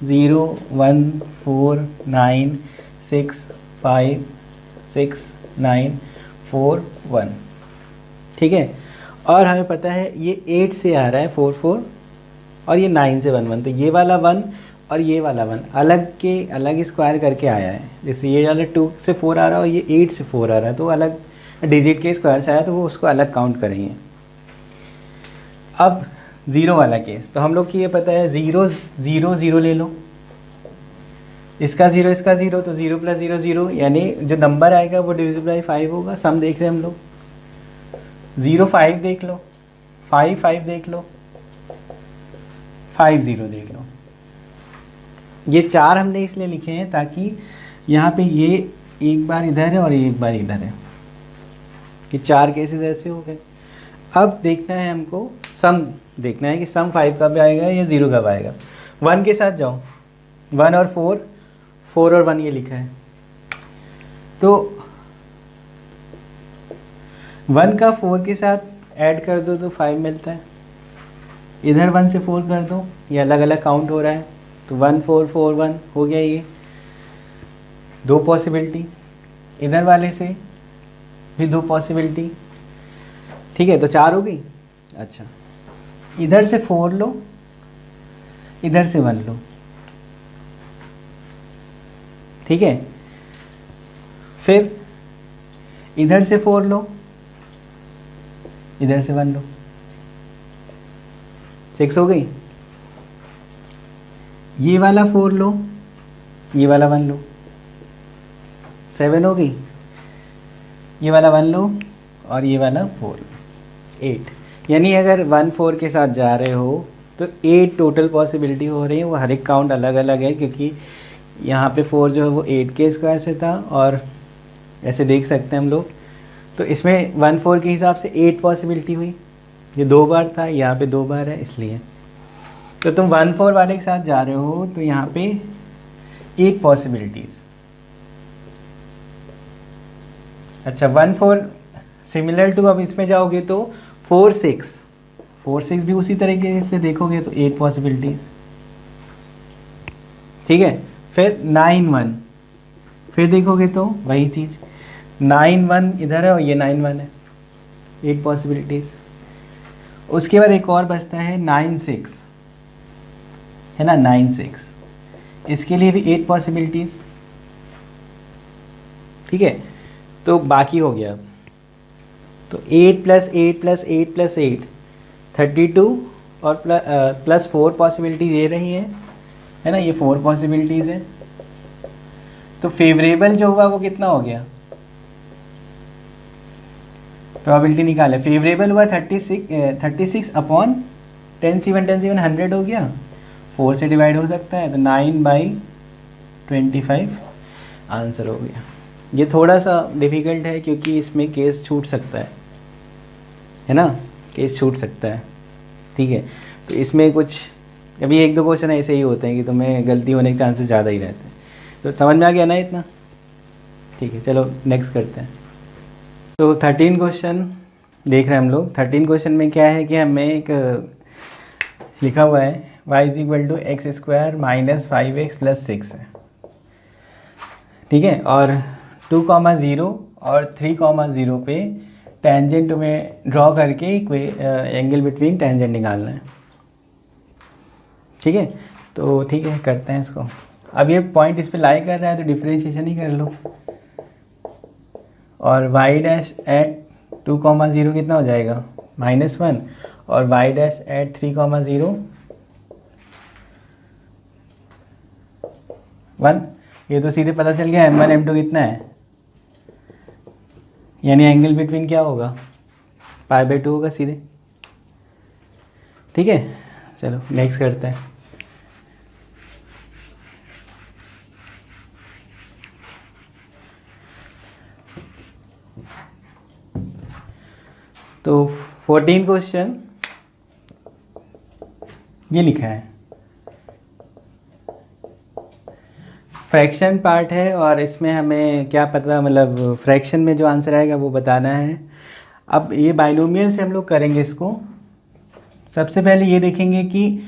0 1 4 9 6 5 6 9 4 1। ठीक है, और हमें पता है ये 8 से आ रहा है 4 4, और ये 9 से 1 1, तो ये वाला 1 और ये वाला 1 अलग के अलग स्क्वायर करके आया है। जैसे ये वाला 2 से 4 आ रहा है और ये 8 से 4 आ रहा है, तो अलग डिजिट के स्क्वायर से आया, तो वो उसको अलग काउंट करेंगे। अब 0 वाला केस, तो हम लोग की ये पता है 0 0 0 ले लो, इसका 0 इसका 0, तो 0 प्लस 0 0, यानी जो नंबर आएगा वो डिविजिबल बाई 5 होगा। सम देख रहे हैं हम लोग, 0 5 देख लो, 5 5 देख लो, 5 0 देख लो। ये 4 हमने इसलिए लिखे हैं ताकि यहाँ पे ये एक बार इधर है और ये एक बार इधर है, कि 4 केसेस ऐसे हो गए। अब देखना है हमको सम, देखना है कि सम 5 कब आएगा या 0 कब आएगा। 1 के साथ जाओ, 1 और 4, 4 और 1 ये लिखा है, तो 1 का 4 के साथ ऐड कर दो तो 5 मिलता है। इधर 1 से 4 कर दो, ये अलग अलग काउंट हो रहा है, तो 1 4 4 1 हो गया ये। 2 पॉसिबिलिटी, इधर वाले से भी 2 पॉसिबिलिटी, ठीक है, तो 4 हो गई। अच्छा, इधर से 4 लो, इधर से 1 लो, ठीक है, फिर इधर से 4 लो, इधर से 1 लो, 6 हो गई। ये वाला 4 लो, ये वाला 1 लो, 7 हो गई। ये वाला 1 लो और ये वाला 4 लो, 8। यानी अगर 1 4 के साथ जा रहे हो तो 8 टोटल पॉसिबिलिटी हो रही है। वो हर एक काउंट अलग अलग है, क्योंकि यहाँ पे 4 जो है वो 8 के स्क्वायर से था, और ऐसे देख सकते हैं हम लोग। तो इसमें 1 4 के हिसाब से 8 पॉसिबिलिटी हुई। ये 2 बार था, यहाँ पे 2 बार है, इसलिए। तो तुम 1 4 वाले के साथ जा रहे हो तो यहाँ पे 8 पॉसिबिलिटीज़। अच्छा, 1 4 सिमिलर टू, अब इसमें जाओगे तो 4 6 भी उसी तरीके से देखोगे तो 8 पॉसिबिलिटीज़, ठीक है। फिर 9 1, फिर देखोगे तो वही चीज़, 9 1 इधर है और ये 9 1 है, 8 पॉसिबिलिटीज़। उसके बाद एक और बचता है 9 6, है ना, 9 6, इसके लिए भी 8 पॉसिबिलिटीज़, ठीक है। तो बाकी हो गया, तो 8 + 8 + 8 + 8 32, और प्लस 4 पॉसिबिलिटीज़ ये रही है ना, ये 4 पॉसिबिलिटीज़ है। तो फेवरेबल जो हुआ वो कितना हो गया, प्रोबेबिलिटी निकाले, फेवरेबल हुआ 36 अपॉन 10 7 100 हो गया, 4 से डिवाइड हो सकता है, तो 9/25 आंसर हो गया। ये थोड़ा सा डिफ़िकल्ट है क्योंकि इसमें केस छूट सकता है ना, केस छूट सकता है, ठीक है। तो इसमें कुछ अभी 1 2 क्वेश्चन ऐसे ही होते हैं कि तुम्हें गलती होने के चांसेस ज़्यादा ही रहते हैं। तो समझ में आ गया ना इतना, ठीक है। चलो नेक्स्ट करते हैं। तो 13 क्वेश्चन देख रहे हैं हम लोग। 13 क्वेश्चन में क्या है कि हमें एक लिखा हुआ है y = x² - 5x + 6 है, ठीक है। और 2, 0 और 3, 0 पे टेंजेंट में ड्रॉ करके कोई एंगल बिटवीन टेंजेंट निकालना है, ठीक है। तो ठीक है, करते हैं इसको। अब ये पॉइंट इस पे लाई कर रहा है तो डिफरेंशिएशन ही कर लो। और y' एट 2, 0 कितना हो जाएगा, -1, और y' एट 3, 0 1। ये तो सीधे पता चल गया m1 m2 कितना है, यानी एंगल बिटवीन क्या होगा, π/2 होगा सीधे, ठीक है। चलो नेक्स्ट करते हैं। तो 14 क्वेश्चन ये लिखा है, फ्रैक्शन पार्ट है, और इसमें हमें क्या पता, मतलब फ्रैक्शन में जो आंसर आएगा वो बताना है। अब ये बाइनोमियल से हम लोग करेंगे इसको। सबसे पहले ये देखेंगे कि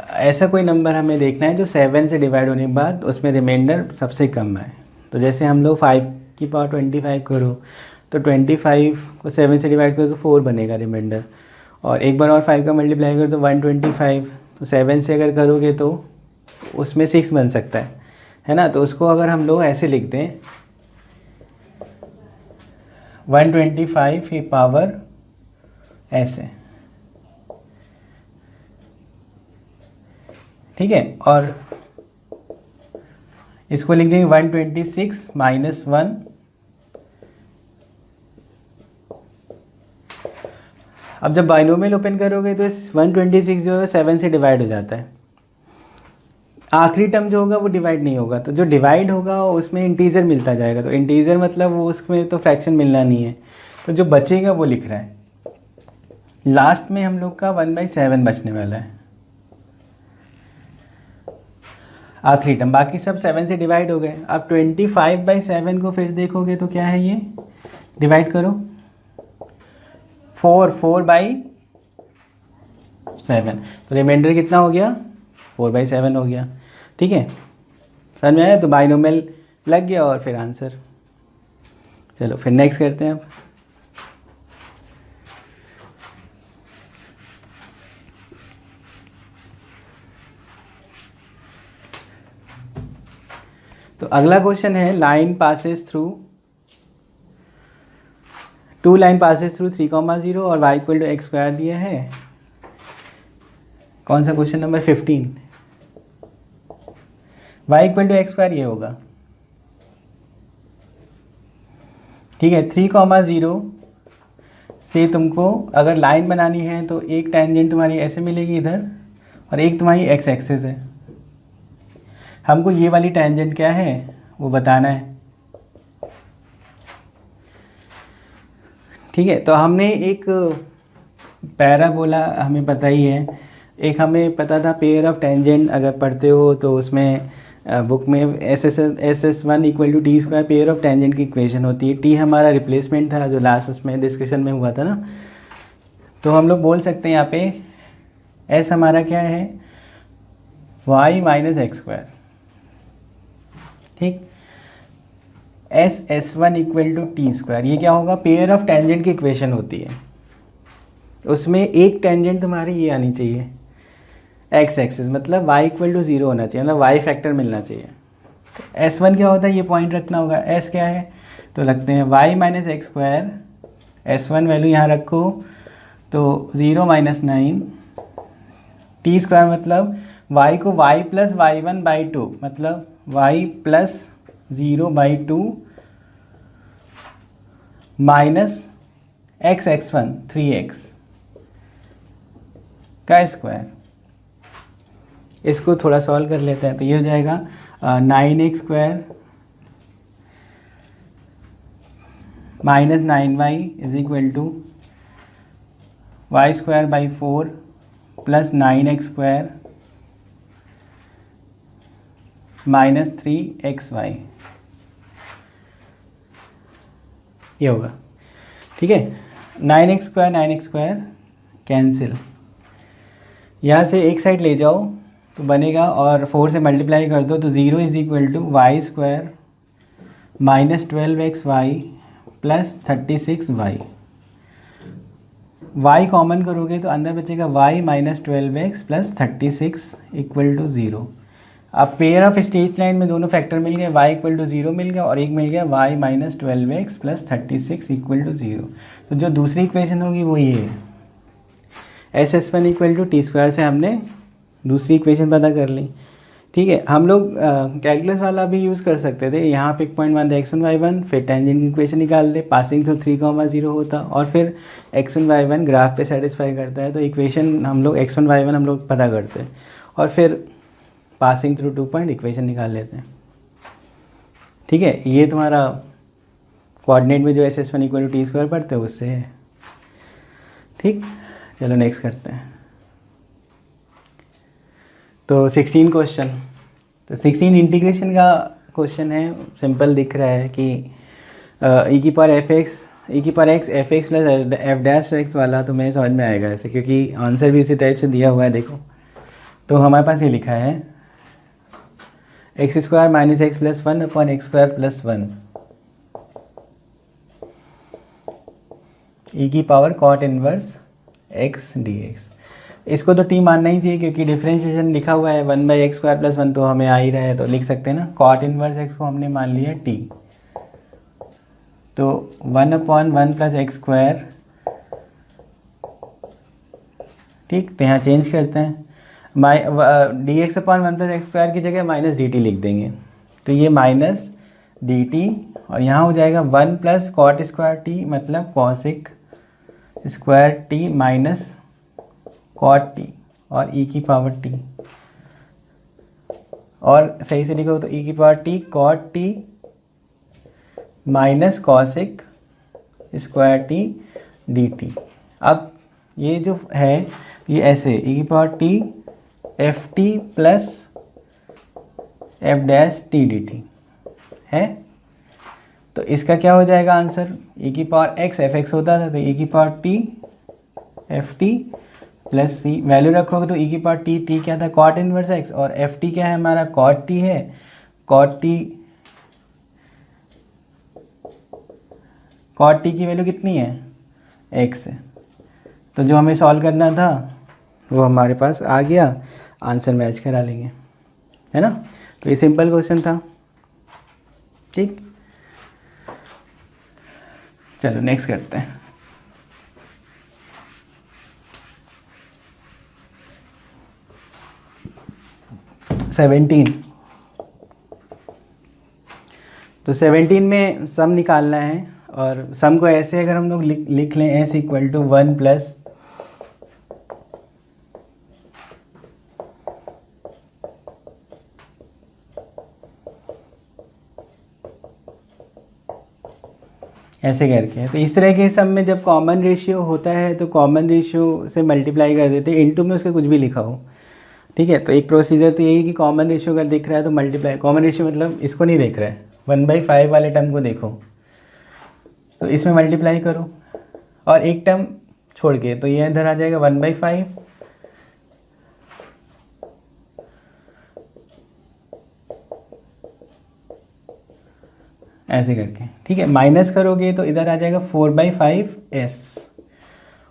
ऐसा कोई नंबर हमें देखना है जो 7 से डिवाइड होने के बाद उसमें रिमाइंडर सबसे कम है। तो जैसे हम लोग 5^25 करो तो 25 को 7 से डिवाइड करो तो 4 बनेगा रिमाइंडर, और एक बार और 5 का मल्टीप्लाई करो तो 125। तो 7 से अगर करोगे तो उसमें 6 बन सकता है ना। तो उसको अगर हम लोग ऐसे लिख दें 125 की पावर ऐसे, ठीक है। और इसको लिख देंगे 126 - 1। अब जब बाइनोमियल ओपन करोगे तो 126 जो है 7 से डिवाइड हो जाता है। आखिरी टर्म जो होगा वो डिवाइड नहीं होगा, तो जो डिवाइड होगा उसमें इंटीजर मिलता जाएगा। तो इंटीजर मतलब वो उसमें तो फ्रैक्शन मिलना नहीं है, तो जो बचेगा वो लिख रहा है। लास्ट में हम लोग का 1/7 बचने वाला है, आखिरी टर्म। बाकी सब 7 से डिवाइड हो गए। अब 25/7 को फिर देखोगे तो क्या है, ये डिवाइड करो 4/7, तो रिमाइंडर कितना हो गया, 4/7 हो गया, ठीक है। समझ में आया। तो बाइनोमियल लग गया और फिर आंसर। चलो फिर नेक्स्ट करते हैं अब। तो अगला क्वेश्चन है line passes through 2 line passes through 3,0 और y equal to x square दिया है। कौन सा question number 15। y equal to x square ये होगा, ठीक है। 3,0 से तुमको अगर लाइन बनानी है तो एक टेंजेंट तुम्हारी ऐसे मिलेगी इधर और एक तुम्हारी एक्स एक्सिस है। हमको ये वाली टेंजेंट क्या है वो बताना है, ठीक है। तो हमने एक पैराबोला हमें पता ही है, एक हमें पता था पेयर ऑफ टेंजेंट, अगर पढ़ते हो तो उसमें बुक में SS1 equal to T square pair of tangent की इक्वेशन होती है। टी हमारा रिप्लेसमेंट था जो लास्ट उसमें डिस्कशन में हुआ था ना। तो हम लोग बोल सकते हैं यहाँ पे एस हमारा क्या है, y माइनस एक्स स्क्वायर, ठीक। SS1 equal to T square, ये क्या होगा, पेयर ऑफ टेंजेंट की इक्वेशन होती है। उसमें एक टेंजेंट तुम्हारी ये आनी चाहिए एक्स एक्सिस, मतलब y इक्वल टू 0 होना चाहिए, मतलब y फैक्टर मिलना चाहिए। तो S1 क्या होता है ये पॉइंट रखना होगा, S क्या है तो लगते हैं y minus x square, S1 value यहाँ रखो तो 0 माइनस 9 टी स्क्वायर, मतलब y को y प्लस y1 बाई 2, मतलब y plus 0 by 2 minus x x1 3x का स्क्वायर। इसको थोड़ा सॉल्व कर लेते हैं तो ये हो जाएगा 9x square minus 9y is equal to y square by 4 plus 9x square minus 3xy, ये होगा, ठीक है। 9x स्क्वायर कैंसिल, यहाँ से एक साइड ले जाओ तो बनेगा और 4 से मल्टीप्लाई कर दो तो 0 is equal to y square minus 12xy plus 36y। y common करोगे तो अंदर बचेगा y minus 12x plus 36 equal to 0। अब पेयर ऑफ स्ट्रेट लाइन में दोनों फैक्टर मिल गए, y इक्वल टू 0 मिल गया और एक मिल गया y minus 12x plus 36 equal to 0। तो जो दूसरी इक्वेशन होगी वो ये है, SS1 equal to T square से हमने दूसरी इक्वेशन पता कर ली, ठीक है। हम लोग कैलकुलस वाला भी यूज़ कर सकते थे, यहाँ पे एक पॉइंट मानते x1 y1, फिर टेंजेंट की इक्वेशन निकाल दे, पासिंग थ्रू 3,0 होता और फिर x1 y1 ग्राफ पे सेटिस्फाई करता है तो इक्वेशन हम लोग x1 y1 हम लोग पता करते हैं और फिर पासिंग थ्रू 2 पॉइंट इक्वेशन निकाल लेते हैं, ठीक है। ये तुम्हारा कोऑर्डिनेट में जो SS1 equal to T square पढ़ते हैं उससे है, ठीक। चलो नेक्स्ट करते हैं। तो 16 क्वेश्चन, तो 16 इंटीग्रेशन का क्वेश्चन है। सिंपल दिख रहा है कि e की power x F x plus F dash x वाला तो मेरे समझ में आएगा ऐसे, क्योंकि आंसर भी उसी टाइप से दिया हुआ है। देखो तो हमारे पास ये लिखा है x square minus x plus 1 upon x square plus 1 e की power cot inverse x dx। इसको तो t मानना ही चाहिए क्योंकि डिफरेंशिएशन लिखा हुआ है 1 बाई एक्स स्क्वायर प्लस 1 तो हमें आ ही रहा है, तो लिख सकते हैं ना। कॉट इनवर्स x को हमने मान लिया t, तो 1 अपॉन 1 प्लस एक्स स्क्वायर, ठीक। तो यहाँ चेंज करते हैं, D x upon 1 plus x square की जगह माइनस डी टी लिख देंगे, तो ये माइनस डी टी और यहाँ हो जाएगा 1 प्लस कॉट स्क्वायर टी मतलब cosec square T minus cot T और e की पावर टी, और सही से लिखो तो e की power T cot T minus cosec square T D T. अब ये जो है ये ऐसे e की power T F T plus F dash T D T है। तो इसका क्या हो जाएगा आंसर, e की पावर x एफ एक्स होता था तो e की power T F T plus C, value रखोगे तो e की पावर टी क्या था कॉट इनवर्स x और एफ टी क्या है हमारा कॉट टी है, कॉट टी कॉट टी की वैल्यू कितनी है, x है। तो जो हमें सॉल्व करना था वो हमारे पास आ गया, आंसर मैच करा लेंगे, है ना। तो ये सिंपल क्वेश्चन था, ठीक। चलो नेक्स्ट करते हैं। सेवेंटीन। तो 17 में सम निकालना है, और सम को ऐसे अगर हम लोग लिख लें s इक्वल टू 1 प्लस ऐसे करके, तो इस तरह के सम में जब कॉमन रेशियो होता है तो कॉमन रेशियो से मल्टीप्लाई कर देते हैं, इनटू में उसके कुछ भी लिखा हो, ठीक है। तो एक प्रोसीजर तो यही कि कॉमन रेशियो अगर दिख रहा है तो मल्टीप्लाई, कॉमन रेशियो मतलब इसको नहीं देख रहा है, 1/5 वाले टर्म को देखो, तो इसमें मल्टीप्लाई करो, और एक टर्म छोड़ के, तो ये इधर आ जाएगा 1/5, ऐसे करके, ठीक है। माइनस करोगे तो इधर आ जाएगा 4/5s,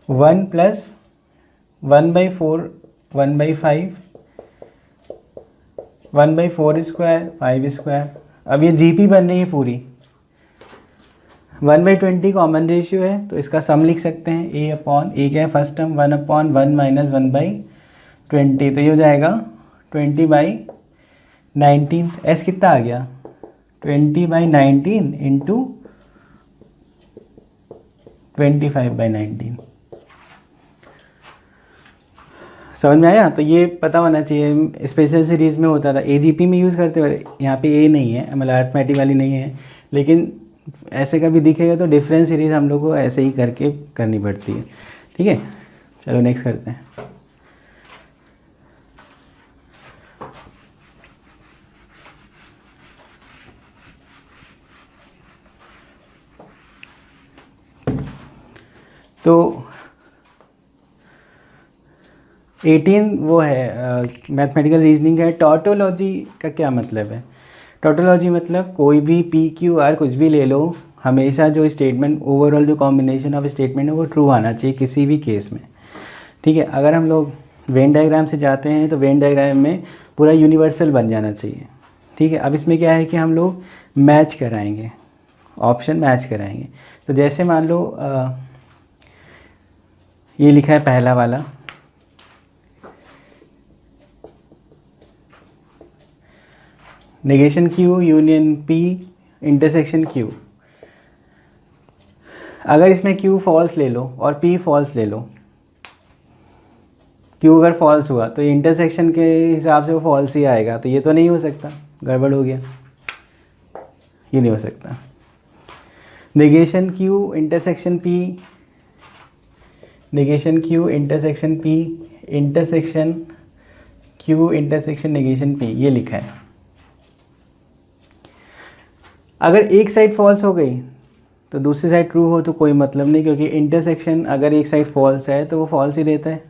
1 प्लस 1/4, 1/5, 1/4 स्क्वायर, 5 स्क्वायर। अब ये जीपी बन रही है पूरी, 1/20 कॉमन रेशियो है, तो इसका सम लिख सकते हैं, a क्या है फर्स्ट टर्म, 1/1 माइनस 1/20, तो ये हो जाएगा 20/19। s कितना आ गया, 20/19 इंटू 25/19। समझ में आया। तो ये पता होना चाहिए, स्पेशल सीरीज़ में होता था, एजीपी में यूज़ करते हुए, यहाँ पे ए नहीं है, मतलब अर्थमेटिक वाली नहीं है, लेकिन ऐसे कभी दिखेगा तो डिफरेंस सीरीज़ हम लोग को ऐसे ही करके करनी पड़ती है, ठीक है। चलो नेक्स्ट करते हैं। तो 18 वो है मैथमेटिकल रीजनिंग है। टॉटोलॉजी का क्या मतलब है, टॉटोलॉजी मतलब कोई भी पी क्यू आर कुछ भी ले लो, हमेशा जो स्टेटमेंट, ओवरऑल जो कॉम्बिनेशन ऑफ स्टेटमेंट है वो ट्रू आना चाहिए किसी भी केस में, ठीक है। अगर हम लोग वेन डायग्राम से जाते हैं तो वेन डायग्राम में पूरा यूनिवर्सल बन जाना चाहिए, ठीक है। अब इसमें क्या है कि हम लोग मैच कराएंगे, ऑप्शन मैच कराएंगे। तो जैसे मान लो ये लिखा है पहला वाला, negation Q union P intersection Q. अगर इसमें क्यू फॉल्स ले लो और पी फॉल्स ले लो, क्यू अगर फॉल्स हुआ तो इंटरसेक्शन के हिसाब से वो फॉल्स ही आएगा, तो ये तो नहीं हो सकता, गड़बड़ हो गया, ये नहीं हो सकता। Negation Q intersection P, negation Q intersection P, intersection Q intersection negation P, ये लिखा है। अगर एक साइड फॉल्स हो गई तो दूसरी साइड ट्रू हो तो कोई मतलब नहीं, क्योंकि इंटरसेक्शन अगर एक साइड फॉल्स है तो वो फॉल्स ही देता है।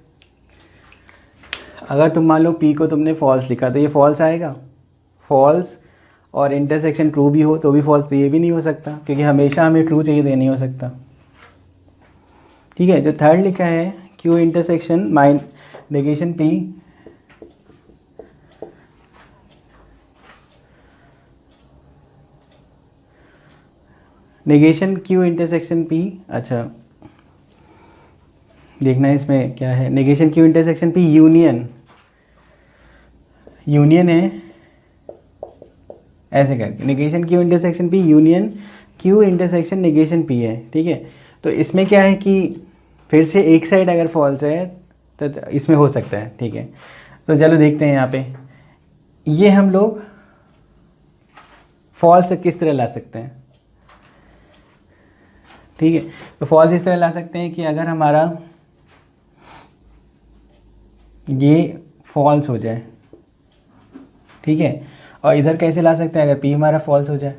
अगर तुम मान लो पी को तुमने फॉल्स लिखा तो ये फॉल्स आएगा, फॉल्स, और इंटरसेक्शन ट्रू भी हो तो भी फॉल्स, तो ये भी नहीं हो सकता, क्योंकि हमेशा हमें ट्रू चाहिए, तो ये नहीं हो सकता, ठीक है। जो थर्ड लिखा है Q intersection negation P, negation Q intersection P, अच्छा देखना है इसमें क्या है, negation Q intersection P union, union है ऐसे करके, negation Q intersection P union Q intersection negation P है, ठीक है। तो इसमें क्या है कि फिर से एक साइड अगर फॉल्स है तो इसमें हो सकता है, ठीक है। तो चलो देखते हैं यहाँ पे, ये हम लोग फॉल्स किस तरह ला सकते हैं, ठीक है। तो फॉल्स इस तरह ला सकते हैं कि अगर हमारा ये फॉल्स हो जाए, ठीक है, और इधर कैसे ला सकते हैं, अगर पी हमारा फॉल्स हो जाए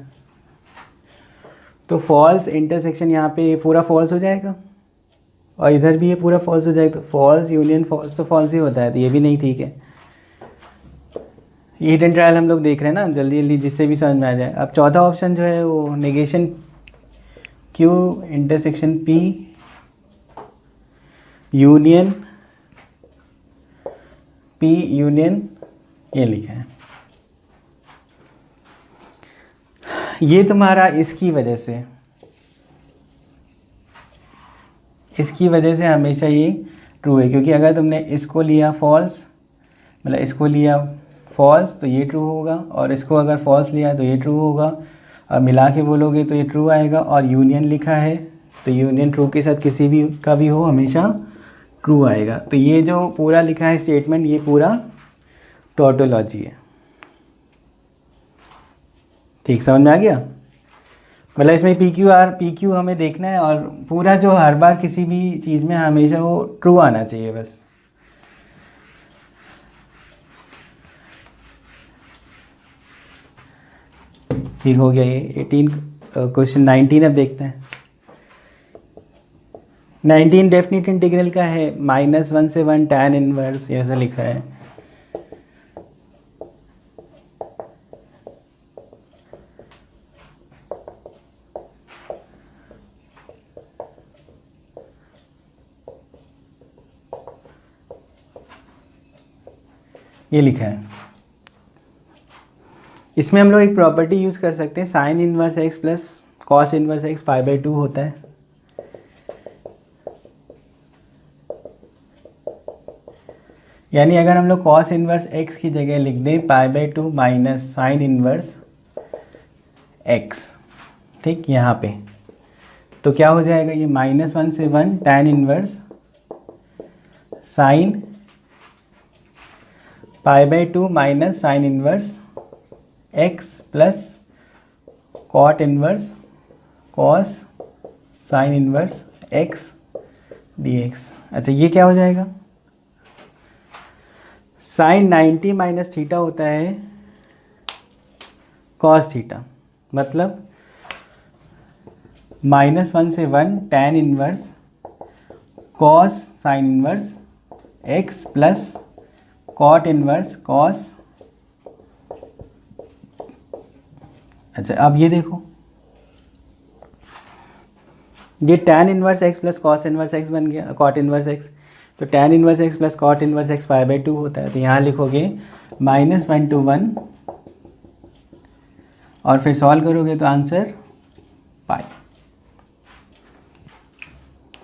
तो फॉल्स इंटरसेक्शन यहाँ पे पूरा फॉल्स हो जाएगा, और इधर भी ये पूरा फॉल्स हो जाएगा, तो फॉल्स यूनियन फॉल्स तो फॉल्स ही होता है, तो ये भी नहीं ठीक है। ये हिडन ट्रायल हम लोग देख रहे हैं ना, जल्दी जल्दी जिससे भी समझ में आ जाए। अब चौथा ऑप्शन जो है वो negation Q intersection P union P union, ये लिखा है। ये तुम्हारा इसकी वजह से हमेशा ये ट्रू है, क्योंकि अगर तुमने इसको लिया फॉल्स, मतलब इसको लिया फॉल्स तो ये ट्रू होगा, और इसको अगर फॉल्स लिया तो ये ट्रू होगा, और मिला के बोलोगे तो ये ट्रू आएगा। और यूनियन लिखा है तो यूनियन ट्रू के साथ किसी भी का भी हो हमेशा ट्रू आएगा। तो ये जो पूरा लिखा है स्टेटमेंट, ये पूरा टोटोलॉजी है। ठीक, समझ में आ गया? मतलब इसमें PQ हमें देखना है, और पूरा जो हर बार किसी भी चीज़ में हमेशा वो ट्रू आना चाहिए बस। ठीक हो गया ये 18। क्वेश्चन 19 अब देखते हैं। 19 डेफिनेट इंटीग्रल का है, -1 से 1 tan इनवर्स, ऐसा लिखा है। ये लिखा है। इसमें हम लोग एक प्रॉपर्टी यूज़ कर सकते हैं, sign inverse x plus cos inverse x π/2 होता है। यानी अगर हम लोग कॉस इनवर्स x की जगह लिख दें π/2 माइनस साइन इनवर्स x, ठीक, यहाँ पे तो क्या हो जाएगा, ये -1 से 1 tan inverse sine π/2 minus sine inverse x plus cot inverse cos sine inverse x dx। अच्छा, ये क्या हो जाएगा, साइन 90 माइनस थीटा होता है कॉस थीटा, मतलब -1 से 1 tan inverse cos sine inverse x plus cot inverse cos. अच्छा, अब ये देखो, ये tan inverse x plus cos inverse x बन गया, कॉट इनवर्स x। तो tan inverse x plus cot inverse x π/2 होता है। तो यहाँ लिखोगे -1 to 1, और फिर सॉल्व करोगे तो आंसर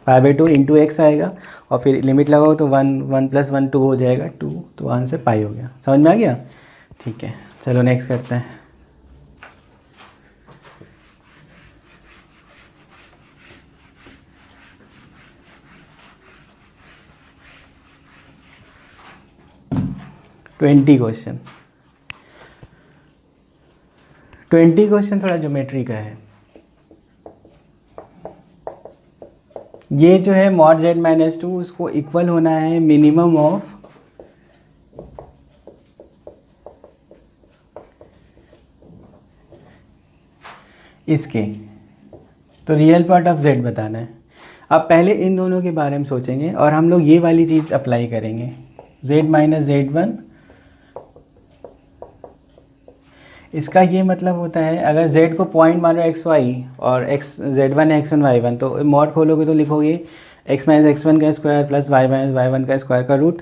π/2 इंटू एक्स आएगा, और फिर लिमिट लगाओ तो 1 + 1 2 हो जाएगा 2, तो आंसर पाई हो गया। समझ में आ गया? ठीक है, चलो नेक्स्ट करते हैं। ट्वेंटी क्वेश्चन थोड़ा ज्योमेट्री का है। ये जो है mod z-2 उसको इक्वल होना है मिनिमम ऑफ इसके, तो रियल पार्ट ऑफ z बताना है। अब पहले इन दोनों के बारे में सोचेंगे और हम लोग ये वाली चीज़ अप्लाई करेंगे, z - z1। इसका ये मतलब होता है, अगर z को पॉइंट मानो x y और x z1 x1 y1, तो मॉड खोलोगे तो लिखोगे x - x1 का स्क्वायर प्लस y - y1 का स्क्वायर का रूट,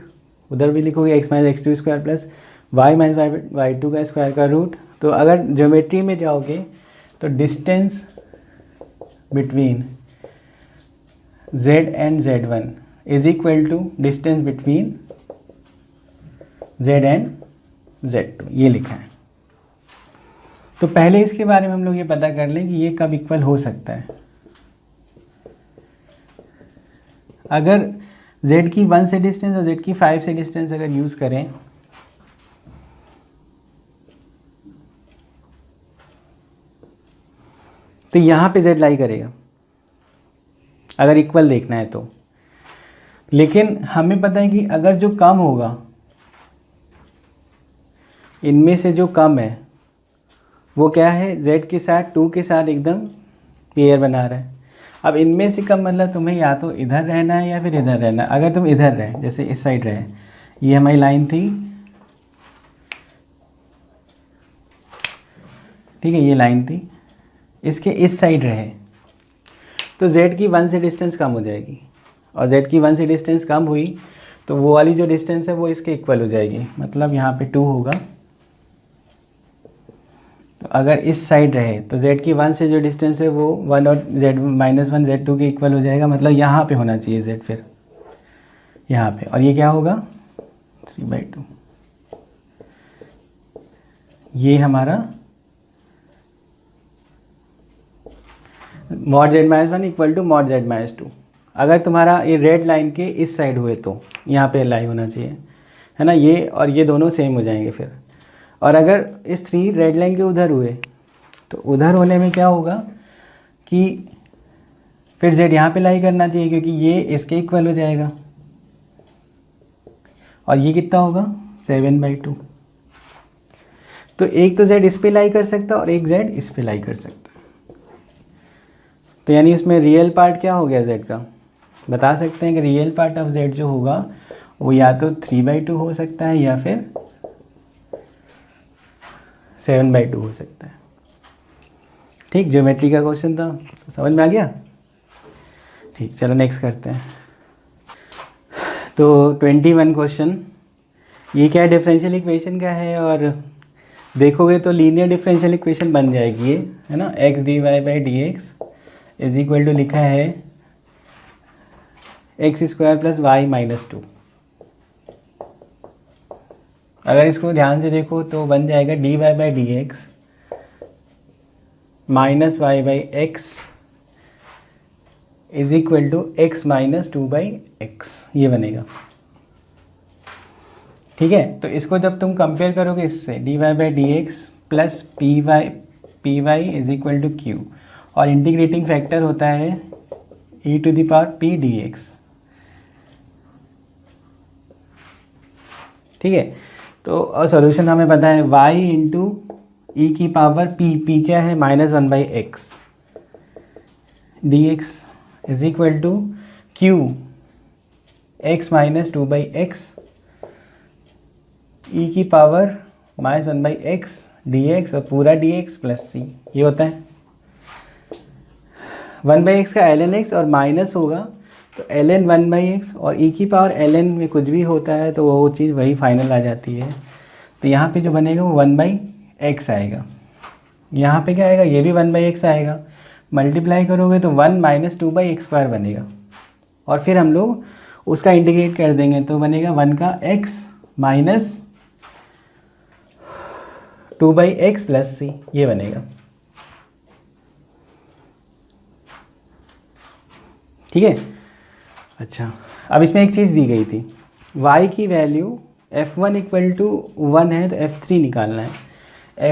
उधर भी लिखोगे x - x2 square plus y - y2 का स्क्वायर का रूट। तो अगर ज्योमेट्री में जाओगे तो distance between z and z1 is equal to distance between z and z2, ये लिखा है। तो पहले इसके बारे में हम लोग ये पता कर लें कि ये कब इक्वल हो सकता है। अगर z की 1 से डिस्टेंस और z की 5 से डिस्टेंस अगर यूज़ करें, तो यहाँ पे z लाई करेगा अगर इक्वल देखना है तो। लेकिन हमें पता है कि अगर जो कम होगा, इनमें से जो कम है वो क्या है, z के साथ 2 के साथ एकदम पेयर बना रहा है। अब इनमें से कम मतलब तुम्हें या तो इधर रहना है या फिर इधर रहना है। अगर तुम इधर रहे, जैसे इस साइड रहे, ये हमारी लाइन थी, ठीक है, ये लाइन थी, इसके इस साइड रहे तो z की 1 से डिस्टेंस कम हो जाएगी, और z की 1 से डिस्टेंस कम हुई तो वो वाली जो डिस्टेंस है वो इसके इक्वल हो जाएगी, मतलब यहाँ पे 2 होगा। तो अगर इस साइड रहे तो z की 1 से जो डिस्टेंस है वो 1 और -1 z2 के इक्वल हो जाएगा, मतलब यहाँ पे होना चाहिए z, फिर यहाँ पे, और ये क्या होगा 3/2। ये हमारा mod z-1 equal to mod z-2। अगर तुम्हारा ये रेड लाइन के इस साइड हुए तो यहाँ पे लाई होना चाहिए, है ना, ये और ये दोनों सेम हो जाएंगे फिर। और अगर इस 3 रेड लाइन के उधर हुए तो उधर होने में क्या होगा कि फिर z यहाँ पे लाई करना चाहिए, क्योंकि ये इसके इक्वल हो जाएगा, और ये कितना होगा 7/2। तो एक तो z इस पे लाई कर सकता है और एक z इस पे लाई कर सकता है। तो यानी इसमें रियल पार्ट क्या हो गया z का, बता सकते हैं कि रियल पार्ट ऑफ z जो होगा वो या तो 3/2 हो सकता है या फिर 7/2 हो सकता है। ठीक, ज्योमेट्री का क्वेश्चन था, तो समझ में आ गया। ठीक, चलो नेक्स्ट करते हैं। तो 21 क्वेश्चन, ये क्या डिफरेंशियल इक्वेशन का है, और देखोगे तो लीनियर डिफरेंशियल इक्वेशन बन जाएगी ये, है ना। x dy/dx is equal to लिखा है x² + y - 2। अगर इसको ध्यान से देखो तो बन जाएगा dy/dx -y/x is equal to x - 2/x, ये बनेगा। ठीक है, तो इसको जब तुम कंपेयर करोगे इससे dy/dx plus py is equal to q, और इंटीग्रेटिंग फैक्टर होता है e⁻p dx। ठीक है, तो और सॉल्यूशन हमें पता है y इंटू e⁻p क्या है -1/x dx is equal to q x - 2/x e⁻−1/x dx, और पूरा dx प्लस c, ये होता है 1/x का ln x, और माइनस होगा तो ln 1/x, और e⁻ln में कुछ भी होता है तो वो चीज़ वही फाइनल आ जाती है। तो यहाँ पे जो बनेगा वो 1/x आएगा, यहाँ पे क्या आएगा, ये भी 1/x आएगा, मल्टीप्लाई करोगे तो 1 - 2/x² बनेगा, और फिर हम लोग उसका इंटीग्रेट कर देंगे तो बनेगा 1 का x minus 2/x plus c, ये बनेगा। ठीक है, अच्छा अब इसमें एक चीज़ दी गई थी, y की वैल्यू f1 इक्वल टू 1 है तो f3 निकालना है।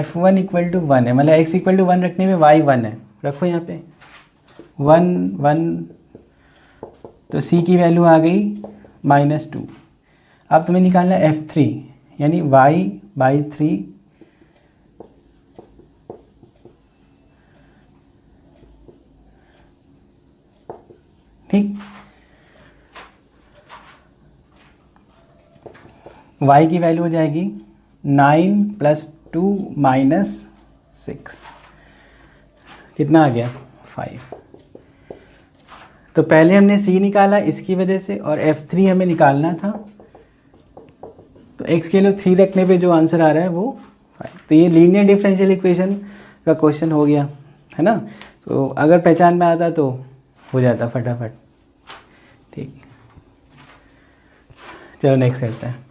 f1 इक्वल टू 1 है, मतलब x इक्वल टू 1 रखने में y 1 है, रखो यहाँ पे 1 1, तो c की वैल्यू आ गई -2। अब तुम्हें निकालना है f3, यानी y/3 ठीक। y की वैल्यू हो जाएगी 9 + 2 - 6, कितना आ गया 5। तो पहले हमने c निकाला इसकी वजह से, और f3 हमें निकालना था, तो x के लिए 3 रखने पे जो आंसर आ रहा है वो 5। तो ये लीनियर डिफरेंशियल इक्वेशन का क्वेश्चन हो गया, है ना। तो अगर पहचान में आता तो हो जाता फटाफट। ठीक, चलो नेक्स्ट करते हैं।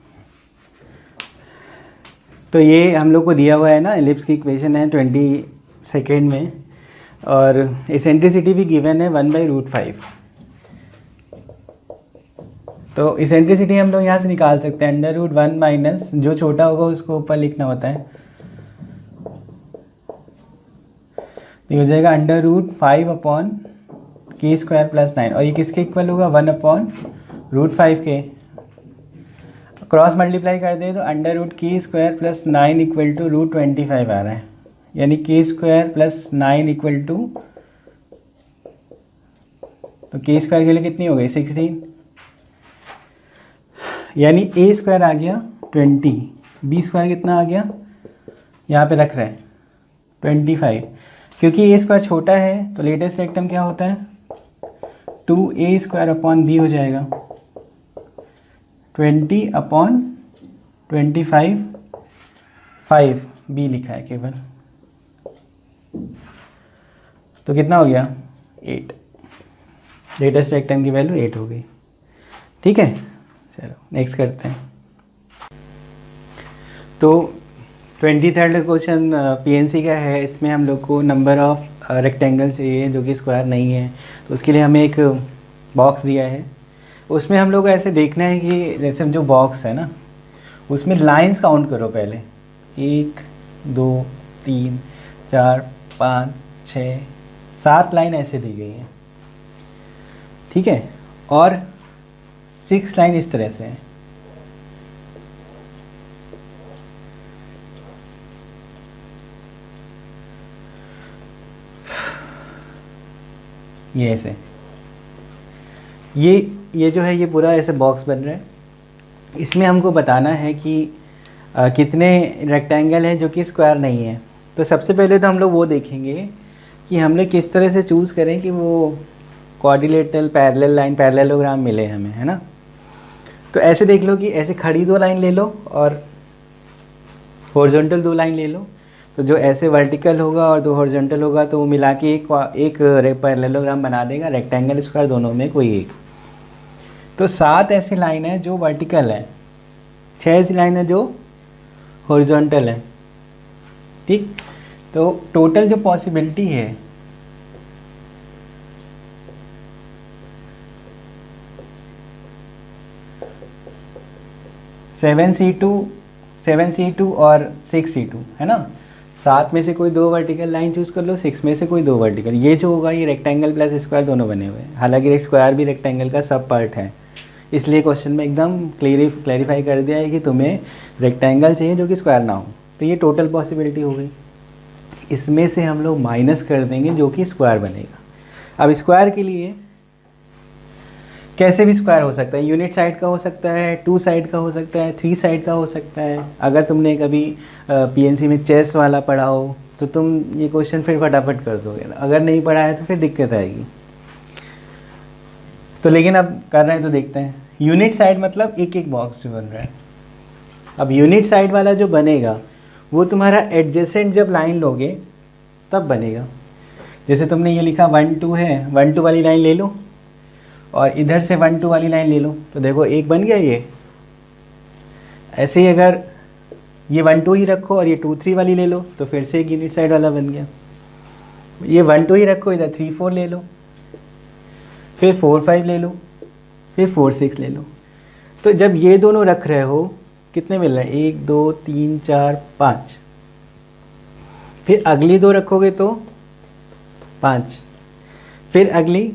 तो ये हम लोग को दिया हुआ है ना, एलिप्स की इक्वेशन है 22 में, और इसेंट्रिसिटी भी गिवन है 1/√5। तो इसेंट्रिसिटी हम लोग यहाँ से निकाल सकते हैं, √1 माइनस जो छोटा होगा उसको ऊपर लिखना होता है, तो ये हो जाएगा √5/k² + 9, और ये किसके इक्वल होगा 1/√5 के। क्रॉस मल्टीप्लाई कर दें तो √k² + 9 इक्वल टू √25 आ रहा है, यानी k² + 9 इक्वल टू, तो k² के लिए कितनी हो गई 16, यानी a² आ गया 20, b² कितना आ गया, यहाँ पे रख रहे हैं 25, क्योंकि a² छोटा है तो लेटेस्ट रेक्टम क्या होता है 2a² b हो जाएगा 20/25 5 b लिखा है केवल, तो कितना हो गया 8। लेटेस्ट रेक्टेंगल की वैल्यू 8 हो गई। ठीक है, चलो नेक्स्ट करते हैं। तो 23rd क्वेश्चन पीएनसी का है। इसमें हम लोग को नंबर ऑफ रेक्टेंगल चाहिए जो कि स्क्वायर नहीं है। तो उसके लिए हमें एक बॉक्स दिया है, उसमें हम लोग को ऐसे देखना है कि जैसे जो बॉक्स है ना उसमें लाइंस काउंट करो पहले, 1 2 3 4 5 6 7 लाइन ऐसे दी गई है। ठीक है, और 6 लाइन इस तरह से है। ये ऐसे ये जो है ये पूरा ऐसे बॉक्स बन रहा है। इसमें हमको बताना है कि कितने रेक्टेंगल हैं जो कि स्क्वायर नहीं है। तो सबसे पहले तो हम लोग वो देखेंगे कि हम लोग किस तरह से चूज़ करें कि वो क्वाड्रिलेटरल पैरेलल लाइन पैरेललोग्राम मिले हमें, है ना। तो ऐसे देख लो कि ऐसे खड़ी 2 लाइन ले लो और हॉरिजॉन्टल 2 लाइन ले लो। तो जो ऐसे वर्टिकल होगा और 2 हॉरिजॉन्टल होगा तो वो मिला के एक पैरेललोग्राम बना देगा, रेक्टेंगल स्क्वायर दोनों में कोई एक। तो 7 ऐसी लाइन है जो वर्टिकल है, 6 ऐसी लाइन है जो हॉरिजॉन्टल है। ठीक, तो टोटल जो पॉसिबिलिटी है सेवन सी टू और 6c2 है ना। 7 में से कोई 2 वर्टिकल लाइन चूज़ कर लो, 6 में से कोई 2 वर्टिकल। ये जो होगा ये रेक्टेंगल प्लस स्क्वायर दोनों बने हुए हैं। हालांकि स्क्वायर भी रेक्टेंगल का सब पार्ट है, इसलिए क्वेश्चन में एकदम क्लैरिफाई कर दिया है कि तुम्हें रेक्टेंगल चाहिए जो कि स्क्वायर ना हो। तो ये टोटल पॉसिबिलिटी हो गई। इसमें से हम लोग माइनस कर देंगे जो कि स्क्वायर बनेगा। अब स्क्वायर के लिए कैसे भी स्क्वायर हो सकता है, यूनिट साइड का हो सकता है, 2 साइड का हो सकता है, 3 साइड का हो सकता है। अगर तुमने कभी पीएनसी में चेस वाला पढ़ा हो तो तुम ये क्वेश्चन फिर फटाफट कर दोगे। अगर नहीं पढ़ा है तो फिर दिक्कत आएगी। तो लेकिन अब कर रहे हैं तो देखते हैं। यूनिट साइड मतलब एक एक बॉक्स जो बन रहा है। अब यूनिट साइड वाला जो बनेगा वो तुम्हारा एडजेसेंट जब लाइन लोगे तब बनेगा। जैसे तुमने ये लिखा 1 2 है, 1 2 वाली लाइन ले लो और इधर से 1 2 वाली लाइन ले लो, तो देखो एक बन गया ये। ऐसे ही अगर ये 1 2 ही रखो और ये 2 3 वाली ले लो तो फिर से एक यूनिट साइड वाला बन गया। ये 1 2 ही रखो, इधर 3 4 ले लो, फिर 4 5 ले लो, फिर 4 6 ले लो। तो जब ये दोनों रख रहे हो कितने मिल रहे हैं, 1 2 3 4 5। फिर अगली 2 रखोगे तो 5, फिर अगली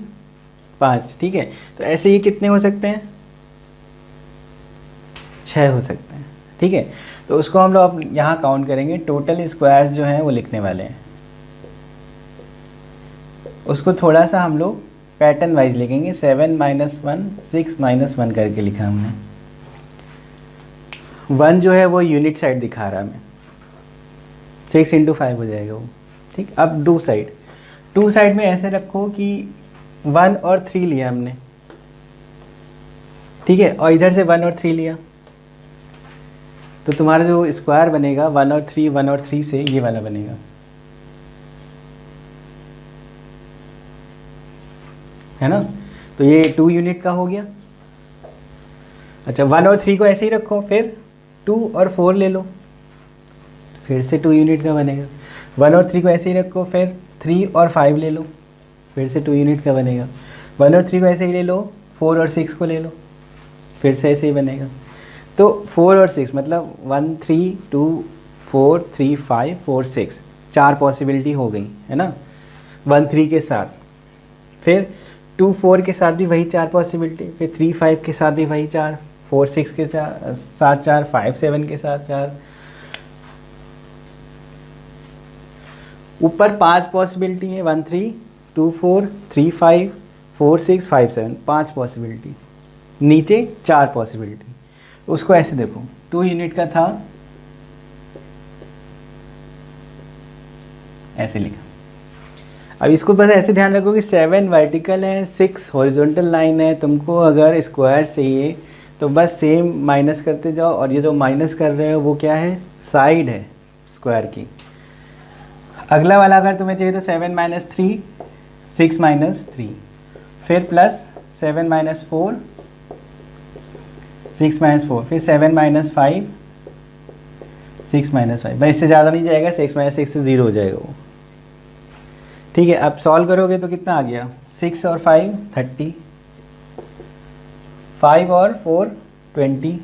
5। ठीक है, तो ऐसे ये कितने हो सकते हैं, 6 हो सकते हैं। ठीक है, तो उसको हम लोग अब यहाँ काउंट करेंगे। टोटल स्क्वायर्स जो हैं वो लिखने वाले हैं। उसको थोड़ा सा हम लोग पैटर्न वाइज लिखेंगे। 7 - 1 6 - 1 करके लिखा हमने। 1 जो है वो यूनिट साइड दिखा रहा है हमें, 6 × 5 हो जाएगा वो। ठीक, अब 2 साइड में ऐसे रखो कि 1 और 3 लिया हमने। ठीक है, और इधर से 1 और 3 लिया, तो तुम्हारा जो स्क्वायर बनेगा 1 और 3 से ये वाला बनेगा। है ना, तो ये 2 यूनिट का हो गया। अच्छा, 1 और 3 को ऐसे ही रखो, फिर 2 और 4 ले लो, फिर से 2 यूनिट का बनेगा। 1 और 3 को ऐसे ही रखो, फिर 3 और 5 ले लो, फिर से 2 यूनिट का बनेगा। 1 और 3 को ऐसे ही ले लो, 4 और 6 को ले लो, फिर से ऐसे ही बनेगा। तो 4 और 6 मतलब 1 3 2 4 3 5 4 6 4 पॉसिबिलिटी हो गई, है ना। 1 3 के साथ, फिर 2 4 के साथ भी वही 4 पॉसिबिलिटी, फिर 3 5 के साथ भी वही 4, 4 6 के साथ 4, 5 7 के साथ 4, ऊपर 5 पॉसिबिलिटी है। 1 3 2 4 3 5 4 6 5 7 5 पॉसिबिलिटी, नीचे 4 पॉसिबिलिटी। उसको ऐसे देखो, 2 यूनिट का था, ऐसे लिखा। अब इसको बस ऐसे ध्यान रखो कि 7 वर्टिकल है, 6 हॉरिजॉन्टल लाइन है। तुमको अगर स्क्वायर चाहिए तो बस सेम माइनस करते जाओ, और ये जो माइनस कर रहे हो वो क्या है, साइड है स्क्वायर की। अगला वाला अगर तुम्हें चाहिए तो 7 माइनस 3, 6 माइनस 3, फिर प्लस 7 माइनस 4, 6 माइनस 4, फिर 7 माइनस 5, 6 माइनस 5। भाई इससे ज़्यादा नहीं जाएगा, 6 माइनस 6 से 0 हो जाएगा वो। ठीक है, अब सॉल्व करोगे तो कितना आ गया, 6 और 5 30, 5 और 4 20,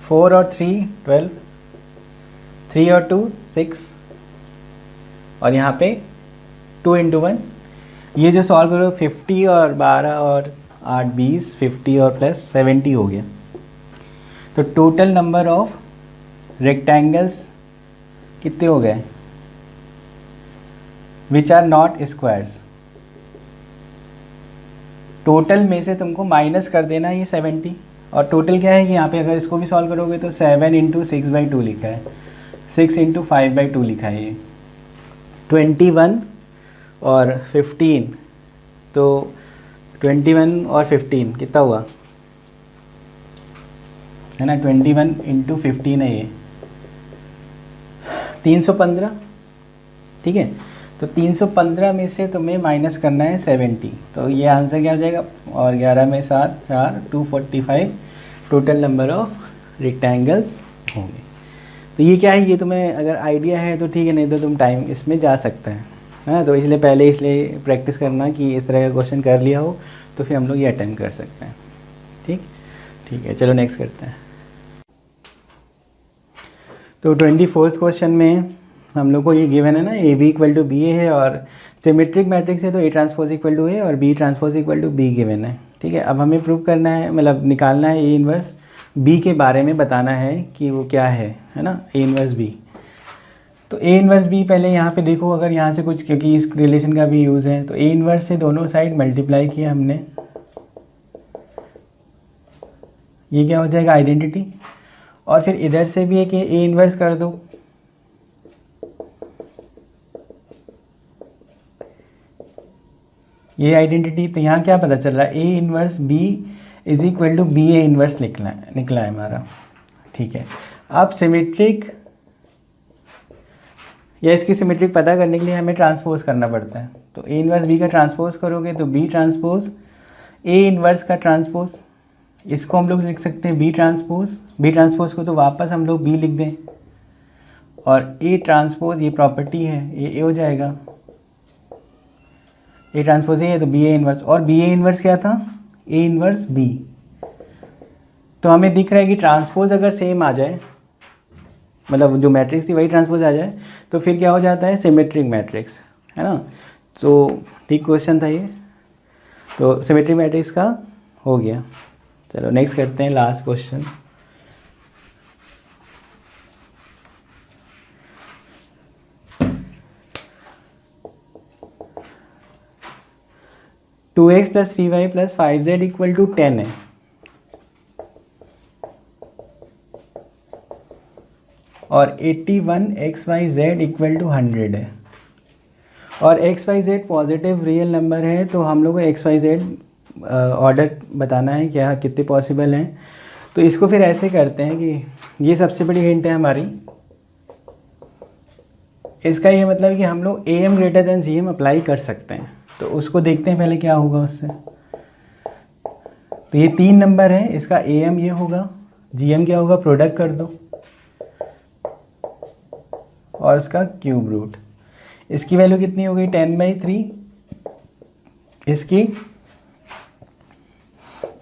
4 और 3 12, 3 और 2 6, और यहाँ पे 2 इंटू 1। ये जो सॉल्व करो 50 और 12 और 8 20, 50 और प्लस 70 हो गया। तो टोटल नंबर ऑफ रेक्टेंगल्स कितने हो गए, which are not squares. Total में से तुमको माइनस कर देना ये 70, और टोटल क्या है कि यहाँ पे अगर इसको भी सॉल्व करोगे तो 7 इंटू 6/2 लिखा है, 6 इंटू 5/2 लिखा है, ये 21 और 15। तो 21 और 15 कितना हुआ, है ना, 21 इंटू 15 है ये 315। ठीक है, तो 315 में से तुम्हें माइनस करना है 70, तो ये आंसर क्या हो जाएगा, और 11 में 7 4 245 टोटल नंबर ऑफ रेक्टेंगल्स होंगे। तो ये क्या है, ये तुम्हें अगर आइडिया है तो ठीक है, नहीं तो तुम टाइम इसमें जा सकते हैं, है ना। तो इसलिए प्रैक्टिस करना कि इस तरह का क्वेश्चन कर लिया हो तो फिर हम लोग ये अटेम्प्ट कर सकते हैं। ठीक है, चलो नेक्स्ट करते हैं। तो 24th क्वेश्चन में हम लोग को ये गिवन है ना, A B equal to B A है, और सिमेट्रिक मैट्रिक्स है तो A transpose equal to A और B transpose equal to B given है। ठीक है, अब हमें प्रूव करना है, मतलब निकालना है ए इन्वर्स बी के बारे में बताना है कि वो क्या है ना, ए इन्वर्स बी। तो ए इन्वर्स बी पहले यहाँ पे देखो, अगर यहाँ से कुछ, क्योंकि इस रिलेशन का भी यूज़ है, तो ए इन्वर्स से दोनों साइड मल्टीप्लाई किया हमने, ये क्या हो जाएगा आइडेंटिटी, और फिर इधर से भी एक ए इन्वर्स कर दो, ये आइडेंटिटी। तो यहाँ क्या पता चल रहा है, A inverse B is equal to B A inverse निकला है हमारा। ठीक है, अब सिमेट्रिक या इसकी सिमेट्रिक पता करने के लिए हमें ट्रांसपोज करना पड़ता है। तो ए इन्वर्स बी का ट्रांसपोज करोगे तो बी ट्रांसपोज ए इन्वर्स का ट्रांसपोज, इसको हम लोग लिख सकते हैं बी ट्रांसपोज को तो वापस हम लोग बी लिख दें, और ए ट्रांसपोज ये प्रॉपर्टी है, ये ए हो जाएगा, ए ट्रांसपोज ए है तो बी ए इन्वर्स, और बी ए इन्वर्स क्या था, ए इन्वर्स बी। तो हमें दिख रहा है कि ट्रांसपोज अगर सेम आ जाए, मतलब जो मैट्रिक्स थी वही ट्रांसपोज आ जाए, तो फिर क्या हो जाता है, सिमेट्रिक मैट्रिक्स, है ना। तो ठीक क्वेश्चन था ये, तो सिमेट्रिक मैट्रिक्स का हो गया। चलो नेक्स्ट करते हैं, last question. Two x plus 3y plus 5z equal to 10 है, और 81xyz इक्वल टू 100 है, और xyz पॉजिटिव रियल नंबर है, तो हम लोग को xyz ऑर्डर बताना है क्या कितने पॉसिबल हैं। तो इसको फिर ऐसे करते हैं कि ये सबसे बड़ी हिंट है हमारी, इसका ये मतलब कि हम लोग am greater than gm apply कर सकते हैं। तो उसको देखते हैं पहले क्या होगा उससे। तो ये 3 नंबर है, इसका am ये होगा, gm क्या होगा, प्रोडक्ट कर दो, और इसका क्यूब रूट। इसकी वैल्यू कितनी हो गई, 10/3, इसकी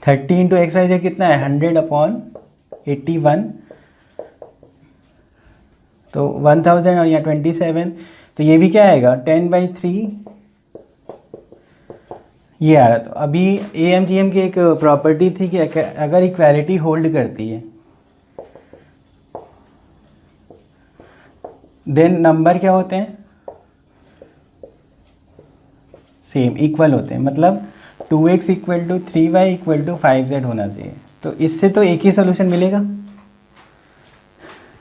30 इंटू एक्स वाई जेड कितना है, 100/81, तो 1000, और यहाँ 27, तो ये भी क्या आएगा 10/3 ये आ रहा। तो अभी ए एम जी एम की एक प्रॉपर्टी थी कि अगर इक्वालिटी होल्ड करती है देन नंबर क्या होते हैं, सेम इक्वल होते हैं, मतलब 2x equal to 3y equal to 5z होना चाहिए। तो इससे तो एक ही सोल्यूशन मिलेगा,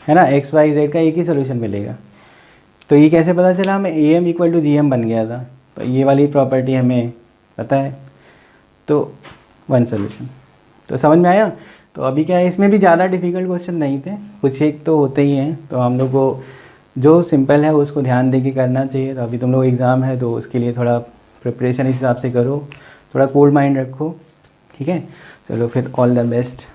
है ना, x y z का एक ही सोल्यूशन मिलेगा, तो ये कैसे पता चला हमें, A M equal to G M बन गया था, तो ये वाली प्रॉपर्टी हमें पता है। तो वन सोल्यूशन, तो समझ में आया। तो अभी क्या है, इसमें भी ज़्यादा डिफ़िकल्ट क्वेश्चन नहीं थे, कुछ एक तो होते ही हैं, तो हम लोग को जो सिंपल है उसको ध्यान दे के करना चाहिए। तो अभी तुम लोग एग्ज़ाम है तो उसके लिए थोड़ा प्रिपरेशन इस हिसाब से करो, थोड़ा कूल माइंड रखो, ठीक है। चलो फिर ऑल द बेस्ट।